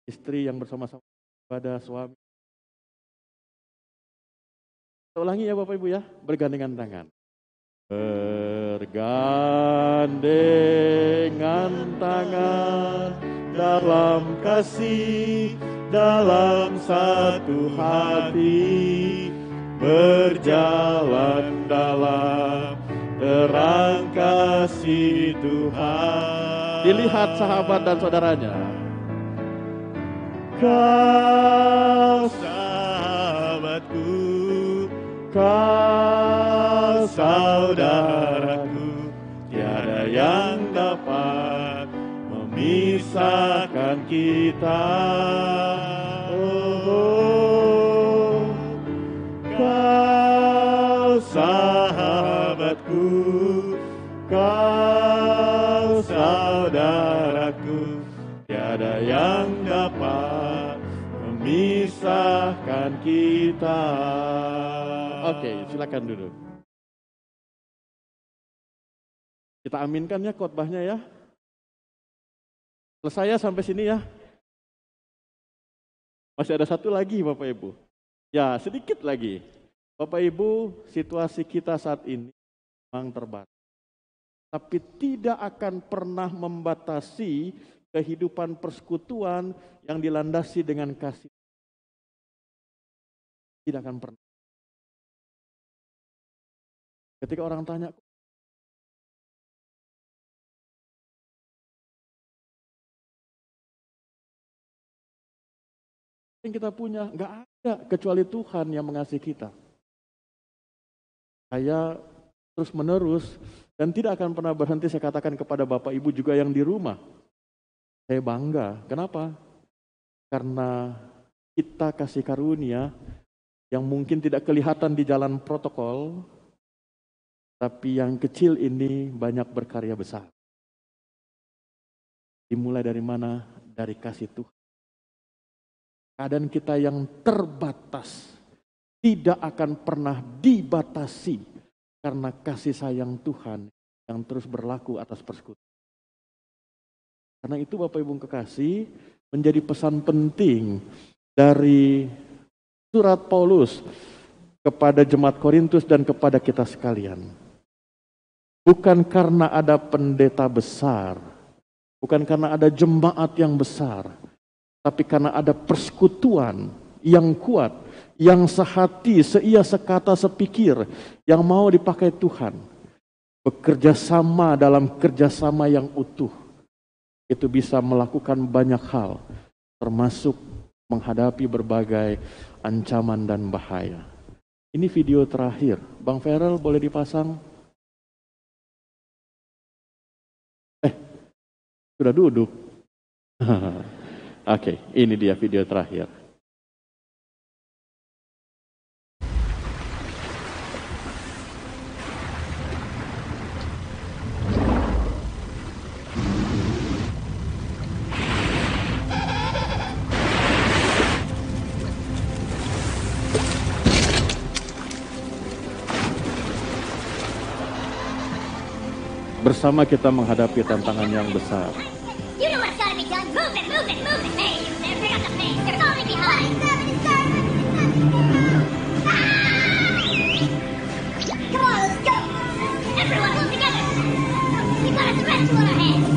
Istri yang bersama-sama pada suami. Kita ulangi ya Bapak Ibu ya, bergandengan tangan. Bergandengan tangan dalam kasih, dalam satu hati, berjalan dalam terang kasih Tuhan. Dilihat sahabat dan saudaranya. Kau sahabatku, kau saudaraku, tiada yang dapat memisahkan kita. Kau sahabatku, kau saudaraku, tiada yang dapat misahkan kita. Oke, silakan duduk. Kita aminkan ya khotbahnya ya. Selesai ya sampai sini ya. Masih ada satu lagi Bapak Ibu. Ya, sedikit lagi. Bapak Ibu, situasi kita saat ini memang terbatas. Tapi tidak akan pernah membatasi kehidupan persekutuan yang dilandasi dengan kasih. Tidak akan pernah. Ketika orang tanya, yang kita punya, nggak ada kecuali Tuhan yang mengasihi kita. Saya terus menerus dan tidak akan pernah berhenti saya katakan kepada Bapak Ibu juga yang di rumah. Saya bangga. Kenapa? Karena kita kasih karunia yang mungkin tidak kelihatan di jalan protokol, tapi yang kecil ini banyak berkarya besar. Dimulai dari mana? Dari kasih Tuhan. Keadaan kita yang terbatas tidak akan pernah dibatasi karena kasih sayang Tuhan yang terus berlaku atas persekutuan. Karena itu Bapak Ibu kekasih, menjadi pesan penting dari surat Paulus kepada jemaat Korintus dan kepada kita sekalian. Bukan karena ada pendeta besar, bukan karena ada jemaat yang besar, tapi karena ada persekutuan yang kuat, yang sehati, seia, sekata, sepikir, yang mau dipakai Tuhan. Bekerja sama dalam kerjasama yang utuh. Itu bisa melakukan banyak hal, termasuk menghadapi berbagai ancaman dan bahaya. Ini video terakhir. Bang Ferel boleh dipasang? Sudah duduk. Oke, ini dia video terakhir. Bersama kita menghadapi tantangan yang besar. You know what's gotta be done. Move it, move it, move it. Hey, there, pick up the pace. They're falling behind. Come on, let's go. Everyone, pull together. We got a threat on our hands.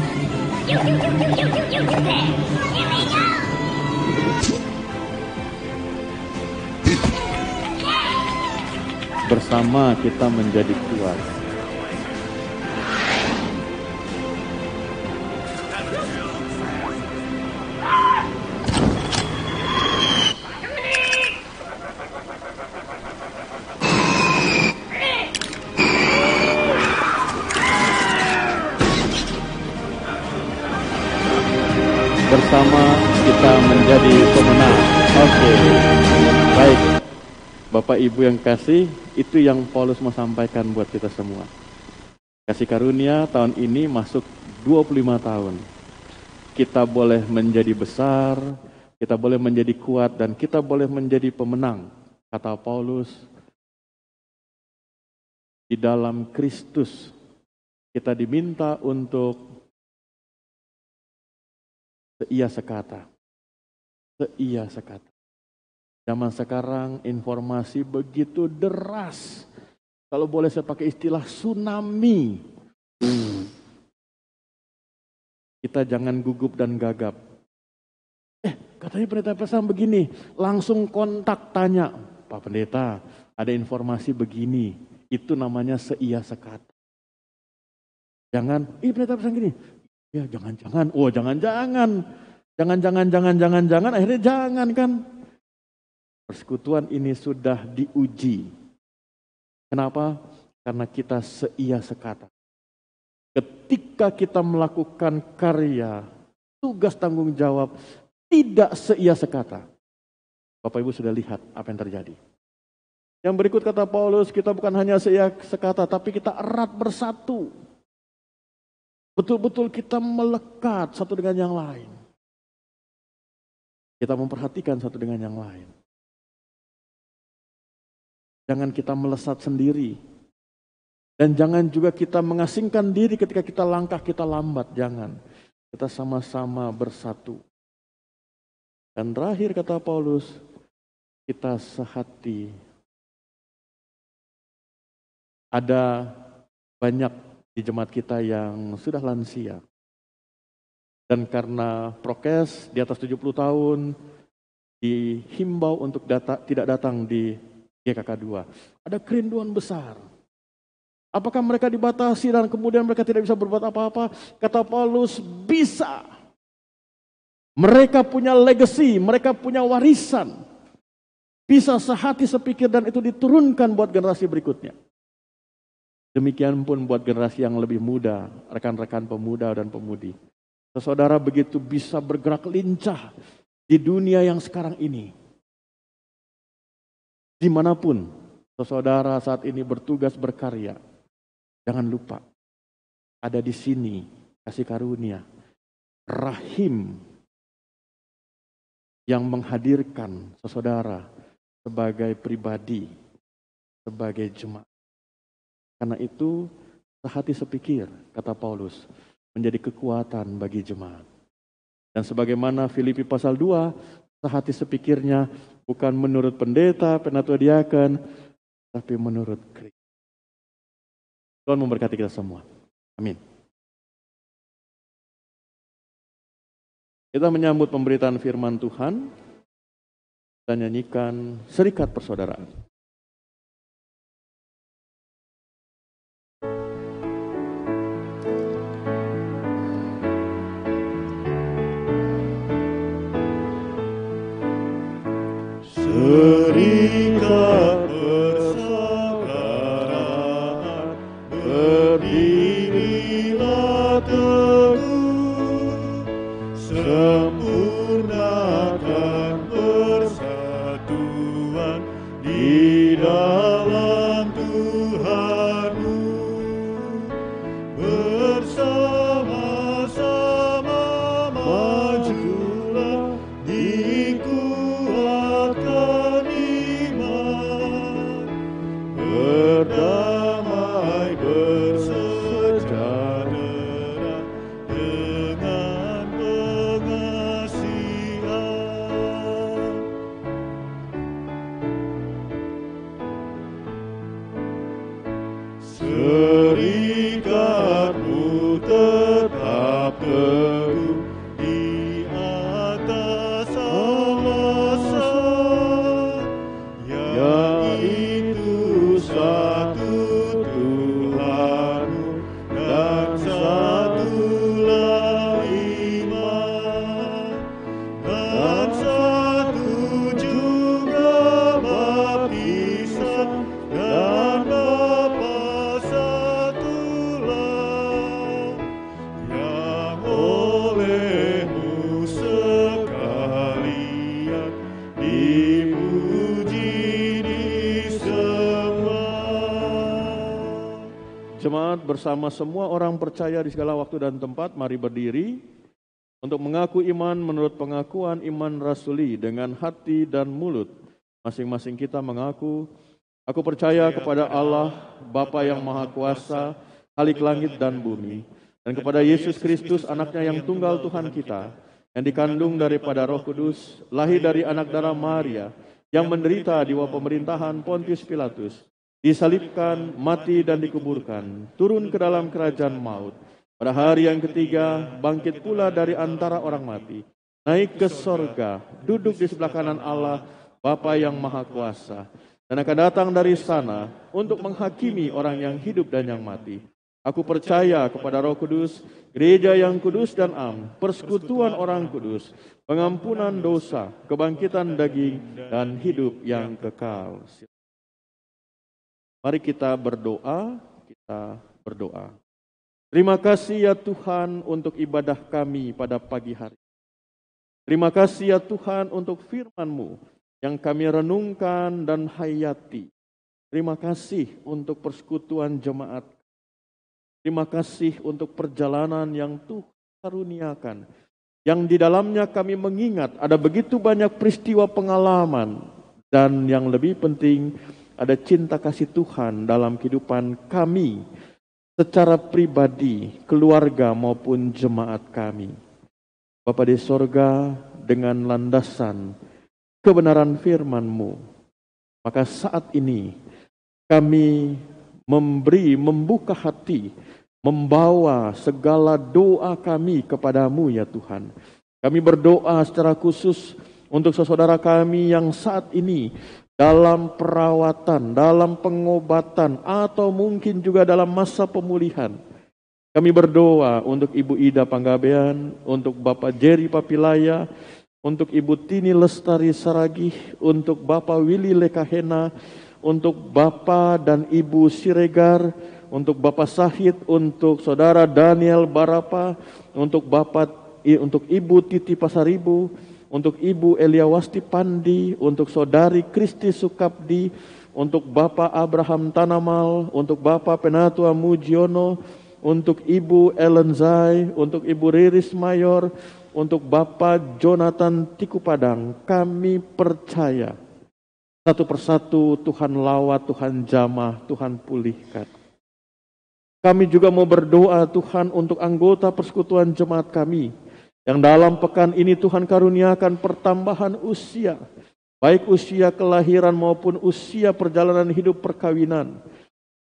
You there. Here we go. Bersama kita menjadi kuat. Bersama kita menjadi pemenang. Oke. Baik. Bapak Ibu yang kasih, itu yang Paulus mau sampaikan buat kita semua. Kasih karunia tahun ini masuk 25 tahun. Kita boleh menjadi besar, kita boleh menjadi kuat, dan kita boleh menjadi pemenang. Kata Paulus, di dalam Kristus kita diminta untuk seia sekata. Seia sekata. Zaman sekarang informasi begitu deras. Kalau boleh saya pakai istilah tsunami. Kita jangan gugup dan gagap. Katanya pendeta pesan begini. Langsung kontak tanya. Pak Pendeta, ada informasi begini. Itu namanya seia sekata. Jangan, pendeta pesan gini. Ya jangan-jangan, jangan-jangan. Jangan, akhirnya jangan kan. Persekutuan ini sudah diuji. Kenapa? Karena kita seia sekata. Ketika kita melakukan karya, tugas tanggung jawab, tidak seia sekata. Bapak Ibu sudah lihat apa yang terjadi. Yang berikut kata Paulus, kita bukan hanya seia sekata, tapi kita erat bersatu. Betul-betul kita melekat satu dengan yang lain. Kita memperhatikan satu dengan yang lain. Jangan kita melesat sendiri. Dan jangan juga kita mengasingkan diri ketika kita langkah kita lambat. Jangan. Kita sama-sama bersatu. Dan terakhir kata Paulus, kita sehati. Ada banyak di jemaat kita yang sudah lansia. Dan karena prokes di atas 70 tahun, dihimbau untuk tidak datang di GKK 2. Ada kerinduan besar. Apakah mereka dibatasi dan kemudian mereka tidak bisa berbuat apa-apa? Kata Paulus, bisa. Mereka punya legacy, mereka punya warisan. Bisa sehati sepikir dan itu diturunkan buat generasi berikutnya. Demikian pun buat generasi yang lebih muda, rekan-rekan pemuda dan pemudi. Saudara begitu bisa bergerak lincah di dunia yang sekarang ini. Dimanapun saudara saat ini bertugas berkarya, jangan lupa ada di sini kasih karunia, rahim yang menghadirkan saudara sebagai pribadi, sebagai jemaat. Karena itu sehati sepikir, kata Paulus, menjadi kekuatan bagi jemaat. Dan sebagaimana Filipi pasal 2, sehati sepikirnya bukan menurut pendeta, penatua diaken, tapi menurut Kristus. Tuhan memberkati kita semua. Amin. Kita menyambut pemberitaan firman Tuhan dan nyanyikan Serikat Persaudaraan. Serikat persaudaraan, berdirilah teguh, sempurnakan persatuan di dalam Tuhanmu. Bersama-sama majulah, dikuatkan iman, berdamai bersejahtera dengan pengasihan. Serikatmu tetap teguh di atas alasan, yaitu satu Tuhanmu dan satulah iman, dan satu juga baptisan dan Bapa satulah, yang olehmu sekalian dipuji disembah. Jemaat bersama semua orang percaya di segala waktu dan tempat, mari berdiri untuk mengaku iman menurut pengakuan iman rasuli dengan hati dan mulut. Masing-masing kita mengaku, aku percaya kepada Allah, Bapa yang Maha Kuasa, Khalik langit dan bumi, dan kepada Yesus Kristus, anaknya yang tunggal Tuhan kita, yang dikandung daripada Roh Kudus, lahir dari anak darah Maria, yang menderita di bawah pemerintahan Pontius Pilatus, disalibkan, mati dan dikuburkan, turun ke dalam kerajaan maut. Pada hari yang ketiga, bangkit pula dari antara orang mati, naik ke sorga, duduk di sebelah kanan Allah, Bapa yang Maha Kuasa, dan akan datang dari sana untuk menghakimi orang yang hidup dan yang mati. Aku percaya kepada Roh Kudus, gereja yang kudus dan am, persekutuan orang kudus, pengampunan dosa, kebangkitan daging, dan hidup yang kekal. Mari kita berdoa, Terima kasih ya Tuhan untuk ibadah kami pada pagi hari. Terima kasih ya Tuhan untuk firman-Mu yang kami renungkan dan hayati. Terima kasih untuk persekutuan jemaat. Terima kasih untuk perjalanan yang Tuhan karuniakan yang di dalamnya kami mengingat ada begitu banyak peristiwa pengalaman, dan yang lebih penting ada cinta kasih Tuhan dalam kehidupan kami secara pribadi, keluarga maupun jemaat kami. Bapa di sorga, dengan landasan kebenaran firman-Mu, maka saat ini kami membuka hati, membawa segala doa kami kepadamu ya Tuhan. Kami berdoa secara khusus untuk saudara kami yang saat ini dalam perawatan, dalam pengobatan, atau mungkin juga dalam masa pemulihan. Kami berdoa untuk Ibu Ida Panggabean, untuk Bapak Jerry Papilaya, untuk Ibu Tini Lestari Saragih, untuk Bapak Willy Lekahena, untuk Bapak dan Ibu Siregar, untuk Bapak Sahid, untuk Saudara Daniel Barapa, untuk Ibu Titi Pasaribu, untuk Ibu Eliawasti Pandi, untuk Saudari Kristi Sukabdi, untuk Bapak Abraham Tanamal, untuk Bapak Penatua Mujiono, untuk Ibu Ellen Zai, untuk Ibu Riris Mayor, untuk Bapak Jonathan Tikupadang. Kami percaya satu persatu Tuhan lawat, Tuhan jamah, Tuhan pulihkan. Kami juga mau berdoa Tuhan untuk anggota persekutuan jemaat kami, yang dalam pekan ini Tuhan karuniakan pertambahan usia, baik usia kelahiran maupun usia perjalanan hidup perkawinan.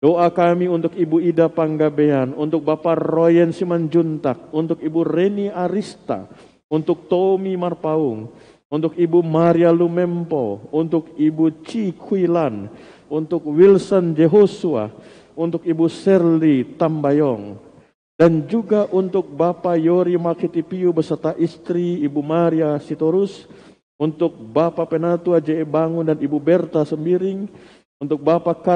Doa kami untuk Ibu Ida Panggabean, untuk Bapak Royen Simanjuntak, untuk Ibu Reni Arista, untuk Tommy Marpaung, untuk Ibu Maria Lumempo, untuk Ibu Ci Kuilan, untuk Wilson Jehosua, untuk Ibu Serli Tambayong, dan juga untuk Bapak Yori Makitipiu beserta istri Ibu Maria Sitorus, untuk Bapak Penatua J.E. Bangun dan Ibu Berta Sembiring, untuk Bapak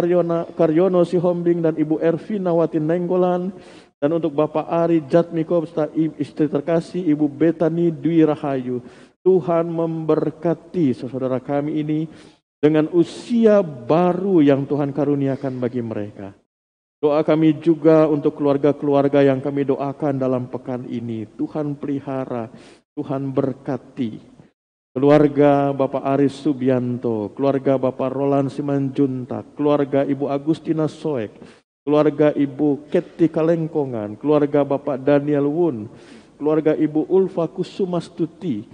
Karyono Sihombing dan Ibu Ervina Watin Nenggolan, dan untuk Bapak Ari Jatmiko beserta istri terkasih Ibu Betani Dwi Rahayu. Tuhan memberkati saudara kami ini dengan usia baru yang Tuhan karuniakan bagi mereka. Doa kami juga untuk keluarga-keluarga yang kami doakan dalam pekan ini. Tuhan pelihara, Tuhan berkati. Keluarga Bapak Aris Subianto, keluarga Bapak Roland Simanjuntak, keluarga Ibu Agustina Soek, keluarga Ibu Ketty Kalengkongan, keluarga Bapak Daniel Wun, keluarga Ibu Ulfa Kusumastuti,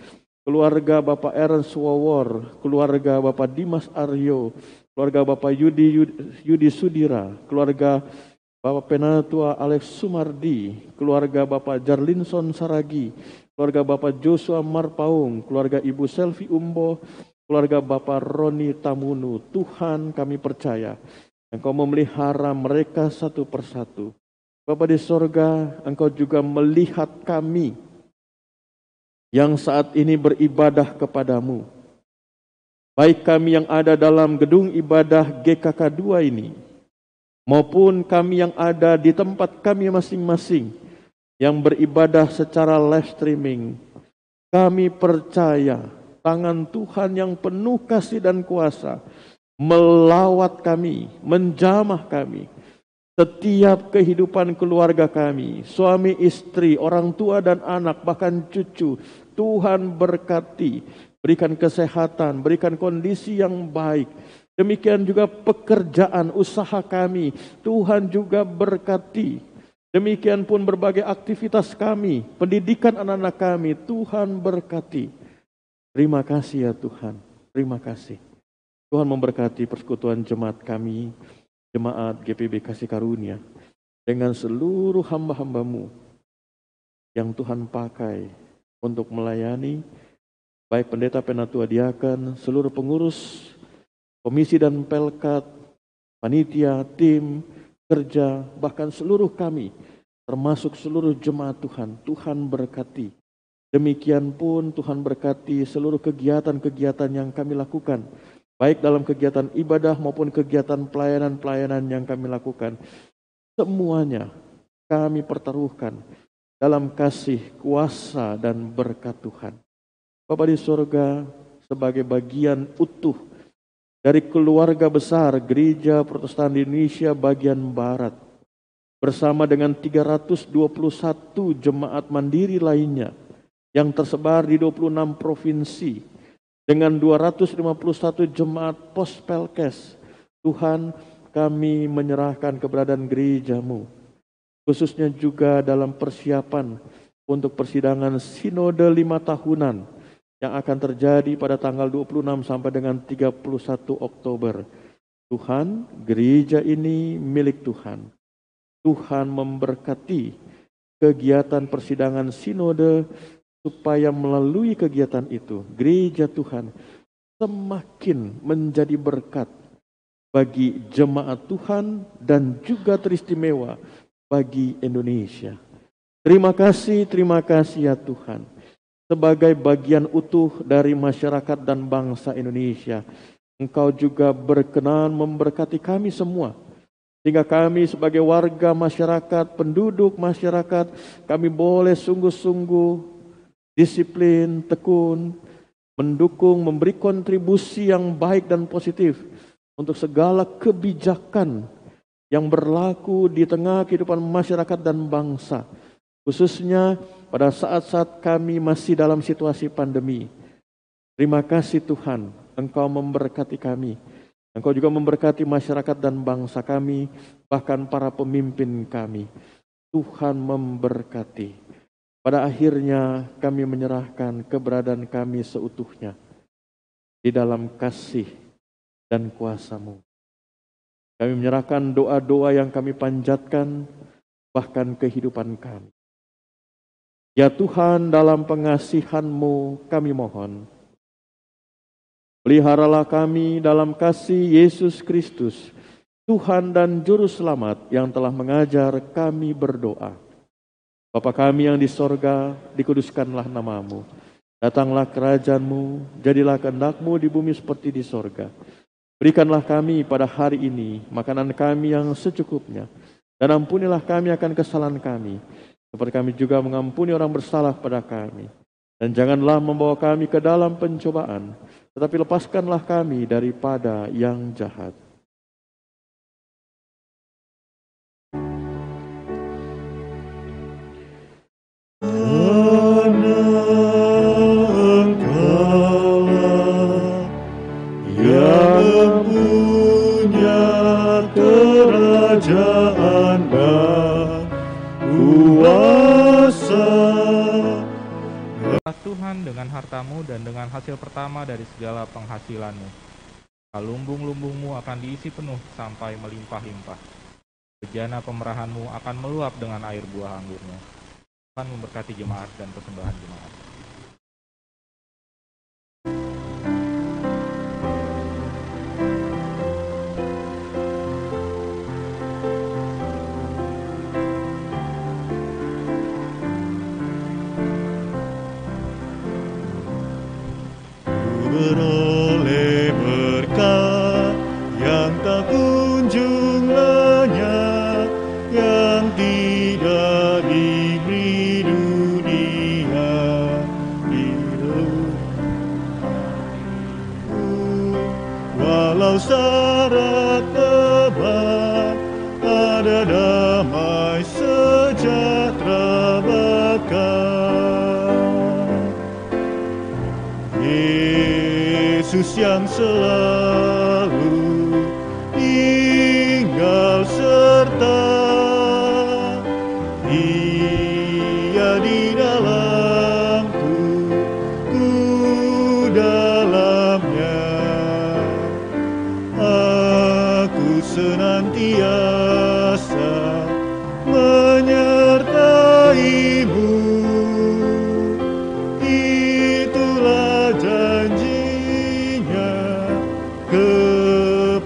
keluarga Bapak Ernst Wawor, keluarga Bapak Dimas Aryo, keluarga Bapak Yudi Sudira, keluarga Bapak Penatua Alex Sumardi, keluarga Bapak Jarlinson Saragi, keluarga Bapak Joshua Marpaung, keluarga Ibu Selvi Umbo, keluarga Bapak Roni Tamunu. Tuhan, kami percaya Engkau memelihara mereka satu persatu. Bapa di sorga, Engkau juga melihat kami yang saat ini beribadah kepadamu. Baik kami yang ada dalam gedung ibadah GKK 2 ini, maupun kami yang ada di tempat kami masing-masing yang beribadah secara live streaming. Kami percaya tangan Tuhan yang penuh kasih dan kuasa melawat kami, menjamah kami. Setiap kehidupan keluarga kami, suami istri, orang tua dan anak, bahkan cucu, Tuhan berkati. Berikan kesehatan, berikan kondisi yang baik. Demikian juga pekerjaan, usaha kami, Tuhan juga berkati. Demikian pun berbagai aktivitas kami, pendidikan anak-anak kami, Tuhan berkati. Terima kasih ya Tuhan, terima kasih. Tuhan memberkati persekutuan jemaat kami, jemaat GPB Kasih Karunia, dengan seluruh hamba-hambamu yang Tuhan pakai untuk melayani, baik pendeta, penatua, diakan, seluruh pengurus, komisi dan pelkat, panitia, tim, kerja, bahkan seluruh kami, termasuk seluruh jemaat Tuhan. Tuhan berkati. Demikian pun Tuhan berkati seluruh kegiatan-kegiatan yang kami lakukan, baik dalam kegiatan ibadah maupun kegiatan pelayanan-pelayanan yang kami lakukan. Semuanya kami pertaruhkan dalam kasih, kuasa, dan berkat Tuhan. Bapa di sorga, sebagai bagian utuh dari keluarga besar Gereja Protestan di Indonesia bagian Barat, bersama dengan 321 jemaat mandiri lainnya, yang tersebar di 26 provinsi dengan 251 jemaat Pospelkes. Tuhan, kami menyerahkan keberadaan gereja-Mu, khususnya juga dalam persiapan untuk persidangan sinode 5 tahunan yang akan terjadi pada tanggal 26 sampai dengan 31 Oktober. Tuhan, gereja ini milik Tuhan. Tuhan memberkati kegiatan persidangan sinode supaya melalui kegiatan itu, gereja Tuhan semakin menjadi berkat bagi jemaat Tuhan dan juga teristimewa bagi Indonesia. Terima kasih ya Tuhan. Sebagai bagian utuh dari masyarakat dan bangsa Indonesia, Engkau juga berkenan memberkati kami semua. Sehingga kami sebagai warga masyarakat, penduduk masyarakat, kami boleh sungguh-sungguh disiplin, tekun, mendukung, memberi kontribusi yang baik dan positif untuk segala kebijakan yang berlaku di tengah kehidupan masyarakat dan bangsa. Khususnya pada saat-saat kami masih dalam situasi pandemi. Terima kasih Tuhan, Engkau memberkati kami. Engkau juga memberkati masyarakat dan bangsa kami, bahkan para pemimpin kami. Tuhan memberkati. Pada akhirnya kami menyerahkan keberadaan kami seutuhnya di dalam kasih dan kuasa-Mu. Kami menyerahkan doa-doa yang kami panjatkan, bahkan kehidupan kami. Ya Tuhan, dalam pengasihan-Mu kami mohon, peliharalah kami dalam kasih Yesus Kristus, Tuhan dan Juru Selamat yang telah mengajar kami berdoa. Bapa kami yang di sorga, dikuduskanlah nama-Mu. Datanglah kerajaan-Mu, jadilah kehendak-Mu di bumi seperti di sorga. Berikanlah kami pada hari ini makanan kami yang secukupnya, dan ampunilah kami akan kesalahan kami, seperti kami juga mengampuni orang bersalah pada kami. Dan janganlah membawa kami ke dalam pencobaan, tetapi lepaskanlah kami daripada yang jahat. Engkaulah yang punya kerajaan dan kuasa. Tuhan dengan hartamu dan dengan hasil pertama dari segala penghasilanmu. Lumbung-lumbungmu akan diisi penuh sampai melimpah-limpah. Bejana pemerahanmu akan meluap dengan air buah anggurnya. Tuhan memberkati jemaat dan persembahan jemaat. Beroleh berkat yang tak kunjung lenyap, yang tidak diberi dunia hidup. Walau syarat tebal, ada damai sejahtera bakal. Yesus yang selalu tinggal serta, Dia di dalamku, ku dalamnya. Aku senantiasa menyertai-Mu. Itulah janjinya kepadaku.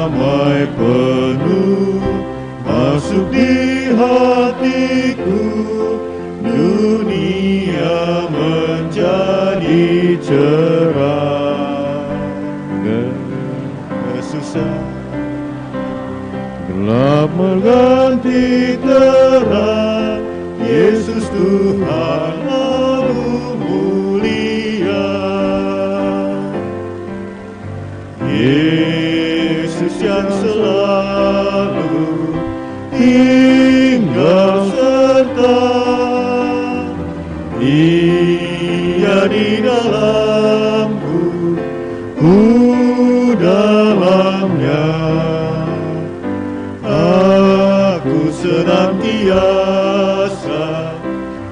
damai penuh masuk di hatiku, dunia menjadi cerah. Kesusahan gelap mengganti terang, Yesus Tuhan Agung mulia. Yesus yang selalu tinggal serta, Dia di dalamku, ku dalamnya. Aku senantiasa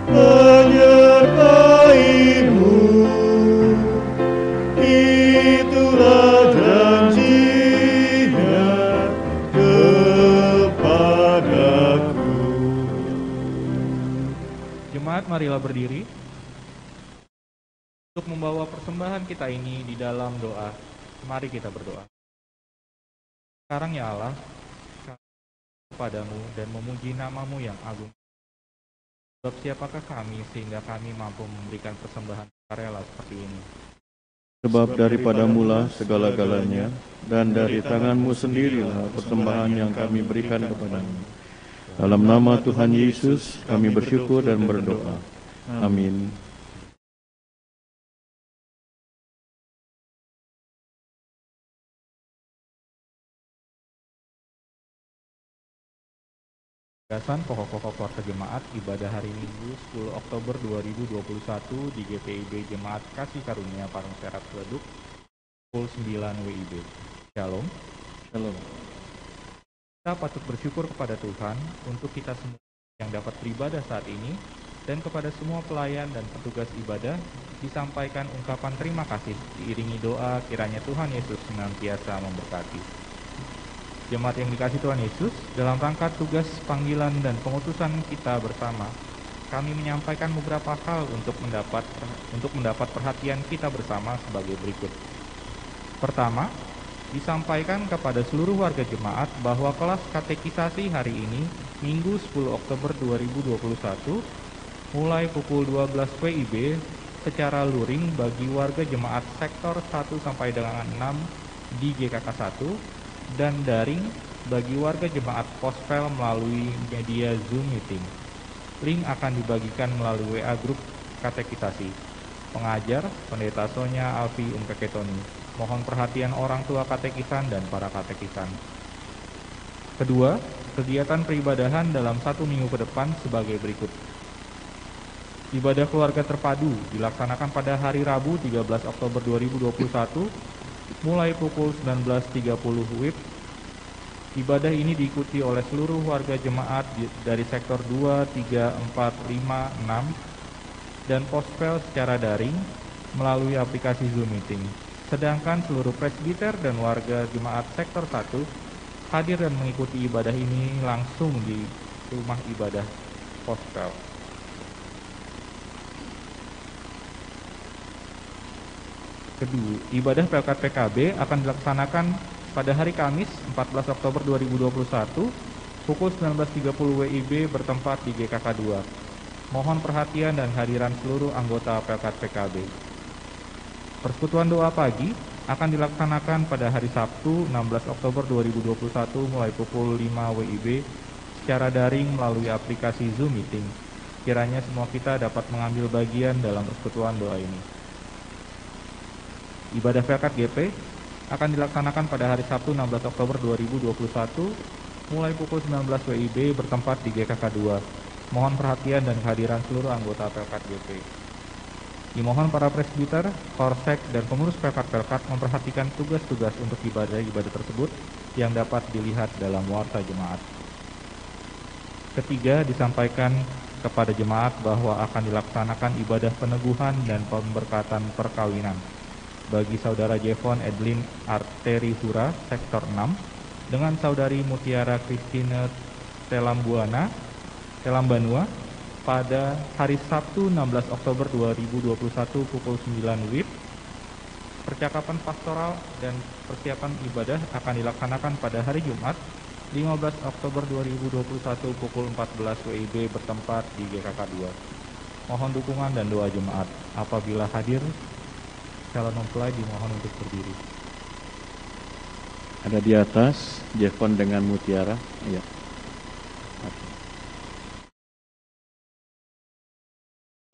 menyertai-Mu, itulah janjinya kepadaku. Jemaat, marilah berdiri untuk membawa persembahan kita ini di dalam doa. Mari kita berdoa. Sekarang ya Allah, kepadamu dan memuji nama-Mu yang agung. Sebab siapakah kami sehingga kami mampu memberikan persembahan rela seperti ini? Sebab daripadamulah segala-galanya, dan dari tangan-Mu sendirilah persembahan yang kami berikan kepadamu. Dalam nama Tuhan Yesus kami bersyukur dan berdoa. Amin. Gagasan pokok-pokok keluarga jemaat ibadah hari Minggu 10 Oktober 2021 di GPIB Jemaat Kasih Karunia Parung Serap Geleduk pukul 9 WIB. Shalom. Shalom. Kita patut bersyukur kepada Tuhan untuk kita semua yang dapat beribadah saat ini, dan kepada semua pelayan dan petugas ibadah disampaikan ungkapan terima kasih diiringi doa kiranya Tuhan Yesus senantiasa memberkati. Jemaat yang dikasihi Tuhan Yesus, dalam rangka tugas panggilan dan pengutusan kita bersama, kami menyampaikan beberapa hal untuk mendapat perhatian kita bersama sebagai berikut. Pertama, disampaikan kepada seluruh warga jemaat bahwa kelas katekisasi hari ini, Minggu 10 Oktober 2021, mulai pukul 12 WIB secara luring bagi warga jemaat sektor 1 sampai dengan 6 di GKK 1, dan daring bagi warga jemaat Pospel melalui media Zoom Meeting. Link akan dibagikan melalui WA Grup Katekisasi. Pengajar, Pendeta Sonya Alfi Umkeketoni. Mohon perhatian orang tua katekisan dan para katekisan. Kedua, kegiatan peribadahan dalam 1 minggu ke depan sebagai berikut. Ibadah keluarga terpadu dilaksanakan pada hari Rabu 13 Oktober 2021 mulai pukul 19.30 WIB. Ibadah ini diikuti oleh seluruh warga jemaat dari sektor 2, 3, 4, 5, 6 dan Pospel secara daring melalui aplikasi Zoom Meeting. Sedangkan seluruh presbiter dan warga jemaat sektor 1 hadir dan mengikuti ibadah ini langsung di rumah ibadah Pospel. Kedua, ibadah Pelkat PKB akan dilaksanakan pada hari Kamis 14 Oktober 2021 pukul 19.30 WIB bertempat di GKK 2. Mohon perhatian dan hadiran seluruh anggota Pelkat PKB. Persekutuan doa pagi akan dilaksanakan pada hari Sabtu 16 Oktober 2021 mulai pukul 5 WIB secara daring melalui aplikasi Zoom Meeting. Kiranya semua kita dapat mengambil bagian dalam persekutuan doa ini. Ibadah Pelkat GP akan dilaksanakan pada hari Sabtu 16 Oktober 2021 mulai pukul 19 WIB bertempat di GKK 2. Mohon perhatian dan kehadiran seluruh anggota Pelkat GP. Dimohon para presbiter, korsek, dan pengurus Pelkat-Pelkat memperhatikan tugas-tugas untuk ibadah-ibadah tersebut yang dapat dilihat dalam warta jemaat. Ketiga, disampaikan kepada jemaat bahwa akan dilaksanakan ibadah peneguhan dan pemberkatan perkawinan bagi saudara Jevon Edlin Arteri Hura, sektor 6, dengan saudari Mutiara Christine Telambanua pada hari Sabtu 16 Oktober 2021 pukul 9 WIB. Percakapan pastoral dan persiapan ibadah akan dilaksanakan pada hari Jumat 15 Oktober 2021 pukul 14 WIB bertempat di GKK 2. Mohon dukungan dan doa jemaat. Apabila hadir, calon mempelai dimohon untuk berdiri. Ada di atas, Jevon dengan mutiara. Iya.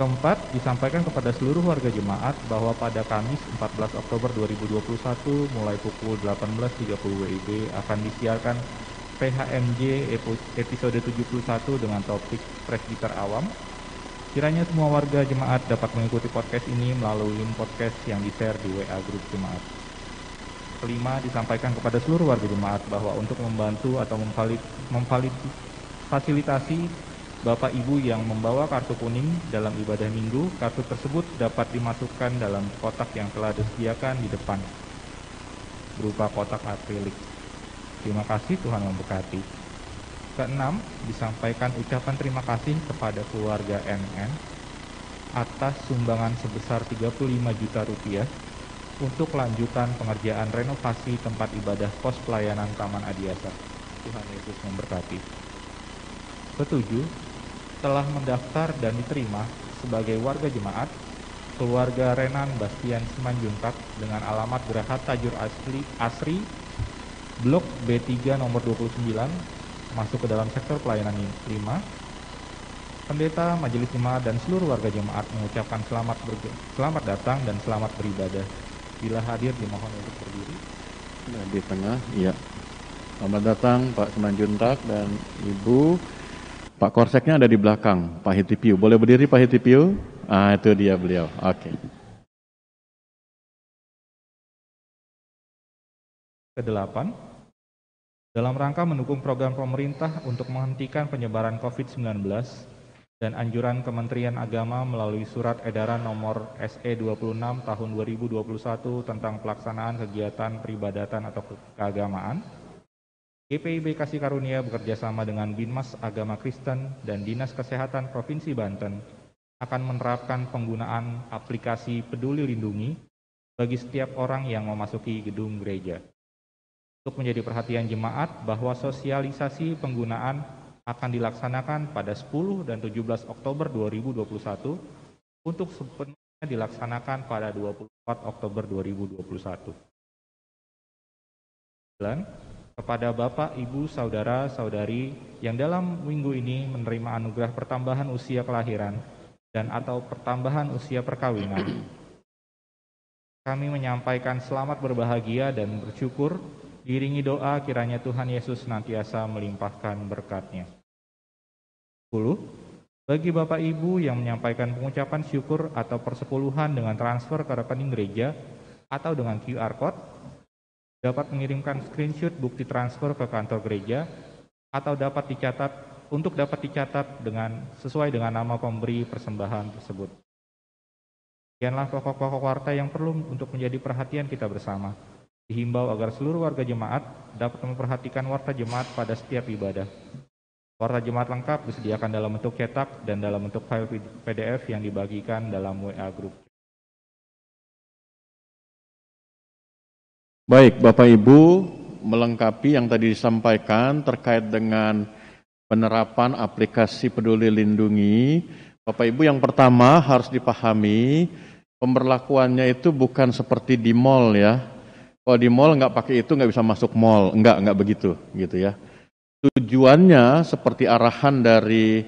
Keempat, disampaikan kepada seluruh warga jemaat bahwa pada Kamis 14 Oktober 2021 mulai pukul 18.30 WIB akan disiarkan PHMJ episode 71 dengan topik Presbiter Awam. Kiranya semua warga jemaat dapat mengikuti podcast ini melalui link podcast yang di-share di WA grup jemaat. Kelima, disampaikan kepada seluruh warga jemaat bahwa untuk membantu atau memfasilitasi Bapak Ibu yang membawa kartu kuning dalam ibadah minggu, kartu tersebut dapat dimasukkan dalam kotak yang telah disediakan di depan, berupa kotak akrilik. Terima kasih, Tuhan memberkati. Keenam, disampaikan ucapan terima kasih kepada keluarga NN atas sumbangan sebesar 35 juta rupiah untuk kelanjutan pengerjaan renovasi tempat ibadah pos pelayanan Taman Adiasa. Tuhan Yesus memberkati. Ketujuh, telah mendaftar dan diterima sebagai warga jemaat keluarga Renan Bastian Simanjuntak dengan alamat Geraha Tajur Asri Blok B3 nomor 29 masuk ke dalam sektor pelayanan 5. Pendeta, majelis jemaat dan seluruh warga jemaat mengucapkan selamat datang dan selamat beribadah. Bila hadir dimohon untuk berdiri. Nah, di tengah, iya. Selamat datang Pak Simanjuntak dan Ibu. Pak Korseknya ada di belakang, Pak Hitipiu. Boleh berdiri Pak Hitipiu? Ah, itu dia beliau. Oke. Kedelapan, dalam rangka mendukung program pemerintah untuk menghentikan penyebaran COVID-19 dan anjuran Kementerian Agama melalui surat edaran nomor SE 26 tahun 2021 tentang pelaksanaan kegiatan peribadatan atau keagamaan, GPIB Kasih Karunia bekerjasama dengan Binmas Agama Kristen dan Dinas Kesehatan Provinsi Banten akan menerapkan penggunaan aplikasi Peduli Lindungi bagi setiap orang yang memasuki gedung gereja. Untuk menjadi perhatian jemaat bahwa sosialisasi penggunaan akan dilaksanakan pada 10 dan 17 Oktober 2021 untuk sepenuhnya dilaksanakan pada 24 Oktober 2021. 9. Kepada Bapak, Ibu, Saudara, Saudari yang dalam minggu ini menerima anugerah pertambahan usia kelahiran dan atau pertambahan usia perkawinan, kami menyampaikan selamat berbahagia dan bersyukur, diiringi doa kiranya Tuhan Yesus senantiasa melimpahkan berkat-Nya. 10. Bagi Bapak Ibu yang menyampaikan pengucapan syukur atau persepuluhan dengan transfer ke rekening gereja atau dengan QR Code, dapat mengirimkan screenshot bukti transfer ke kantor gereja atau dapat dicatat dengan sesuai dengan nama pemberi persembahan tersebut. Sekianlah pokok-pokok warta yang perlu untuk menjadi perhatian kita bersama. Dihimbau agar seluruh warga jemaat dapat memperhatikan warta jemaat pada setiap ibadah. Warta jemaat lengkap disediakan dalam bentuk cetak dan dalam bentuk file PDF yang dibagikan dalam WA Group. Baik, Bapak Ibu, melengkapi yang tadi disampaikan terkait dengan penerapan aplikasi Peduli Lindungi. Bapak Ibu, yang pertama harus dipahami, pemberlakuannya itu bukan seperti di mall ya. Kalau di mall nggak pakai itu nggak bisa masuk mall, nggak begitu gitu ya. Tujuannya seperti arahan dari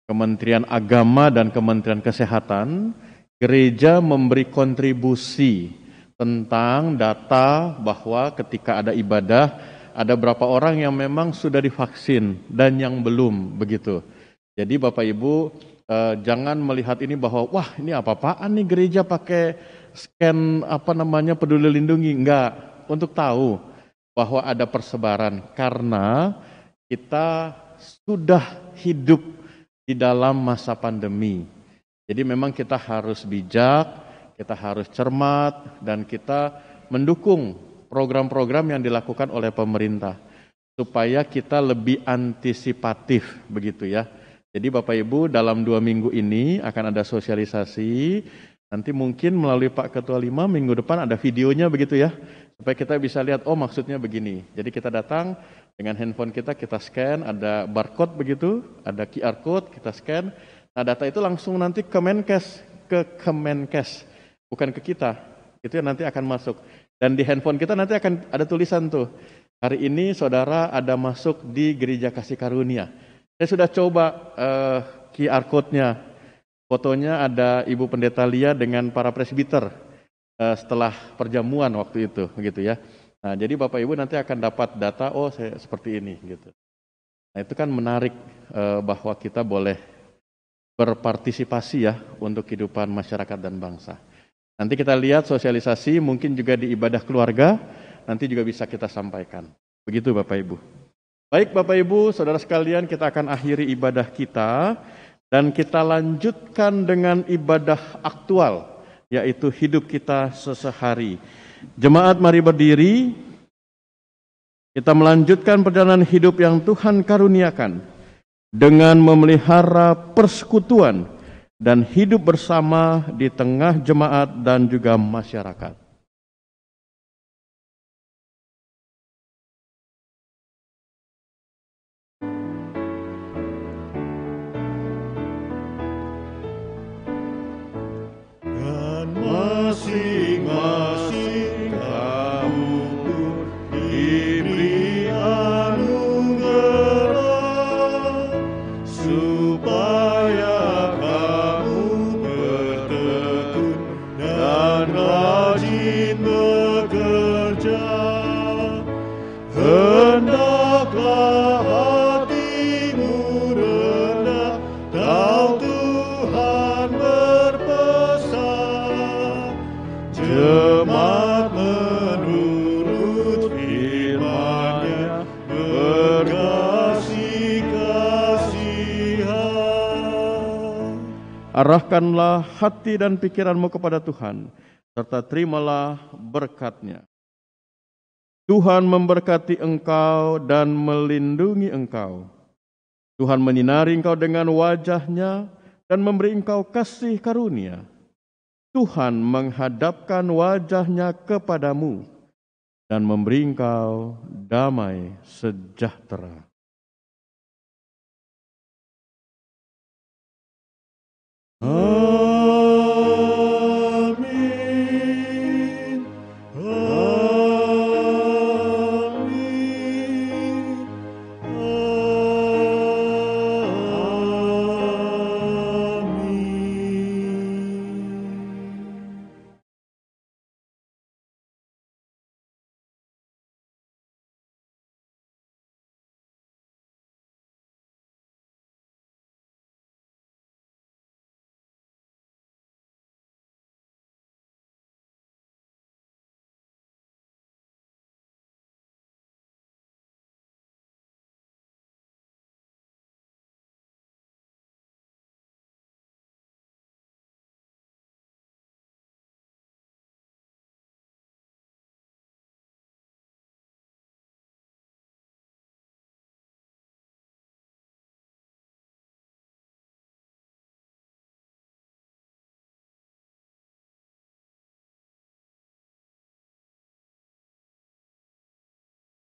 Kementerian Agama dan Kementerian Kesehatan, gereja memberi kontribusi tentang data bahwa ketika ada ibadah, ada berapa orang yang memang sudah divaksin dan yang belum, begitu. Jadi Bapak Ibu jangan melihat ini bahwa wah ini apa-apaan nih gereja pakai scan Peduli Lindungi. Enggak, untuk tahu bahwa ada persebaran karena kita sudah hidup di dalam masa pandemi. Jadi memang kita harus bijak, kita harus cermat, dan kita mendukung program-program yang dilakukan oleh pemerintah supaya kita lebih antisipatif begitu ya. Jadi Bapak Ibu dalam 2 minggu ini akan ada sosialisasi Nanti mungkin melalui Pak Ketua 5 minggu depan ada videonya begitu ya, supaya kita bisa lihat, oh maksudnya begini. Jadi kita datang dengan handphone kita scan, ada barcode begitu, ada QR code, kita scan. Nah data itu langsung nanti ke Kemenkes, bukan ke kita. Itu yang nanti akan masuk. Dan di handphone kita nanti akan ada tulisan tuh, hari ini saudara ada masuk di Gereja Kasih Karunia. Saya sudah coba QR code-nya. Fotonya ada Ibu Pendeta Lia dengan para presbiter setelah perjamuan waktu itu, begitu ya. Nah, jadi Bapak Ibu nanti akan dapat data, oh saya seperti ini, gitu. Nah, itu kan menarik bahwa kita boleh berpartisipasi ya untuk kehidupan masyarakat dan bangsa. Nanti kita lihat sosialisasi, mungkin juga di ibadah keluarga, nanti juga bisa kita sampaikan. Begitu Bapak Ibu. Baik Bapak Ibu, saudara sekalian, kita akan akhiri ibadah kita. Dan kita lanjutkan dengan ibadah aktual, yaitu hidup kita sesehari. Jemaat mari berdiri, kita melanjutkan perjalanan hidup yang Tuhan karuniakan dengan memelihara persekutuan dan hidup bersama di tengah jemaat dan juga masyarakat. Masing-masing kamu pun diberi anugerah supaya kamu bertekun dan rajin bekerja. Hendaklah hatimu rendah, tahu Tuhan berpesan. Jemaat menurut firman-Nya berkasih-kasihan. Arahkanlah hati dan pikiranmu kepada Tuhan, serta terimalah berkat-Nya. Tuhan memberkati engkau dan melindungi engkau. Tuhan menyinari engkau dengan wajah-Nya dan memberi engkau kasih karunia. Tuhan menghadapkan wajah-Nya kepadamu dan memberi engkau damai sejahtera. Amin.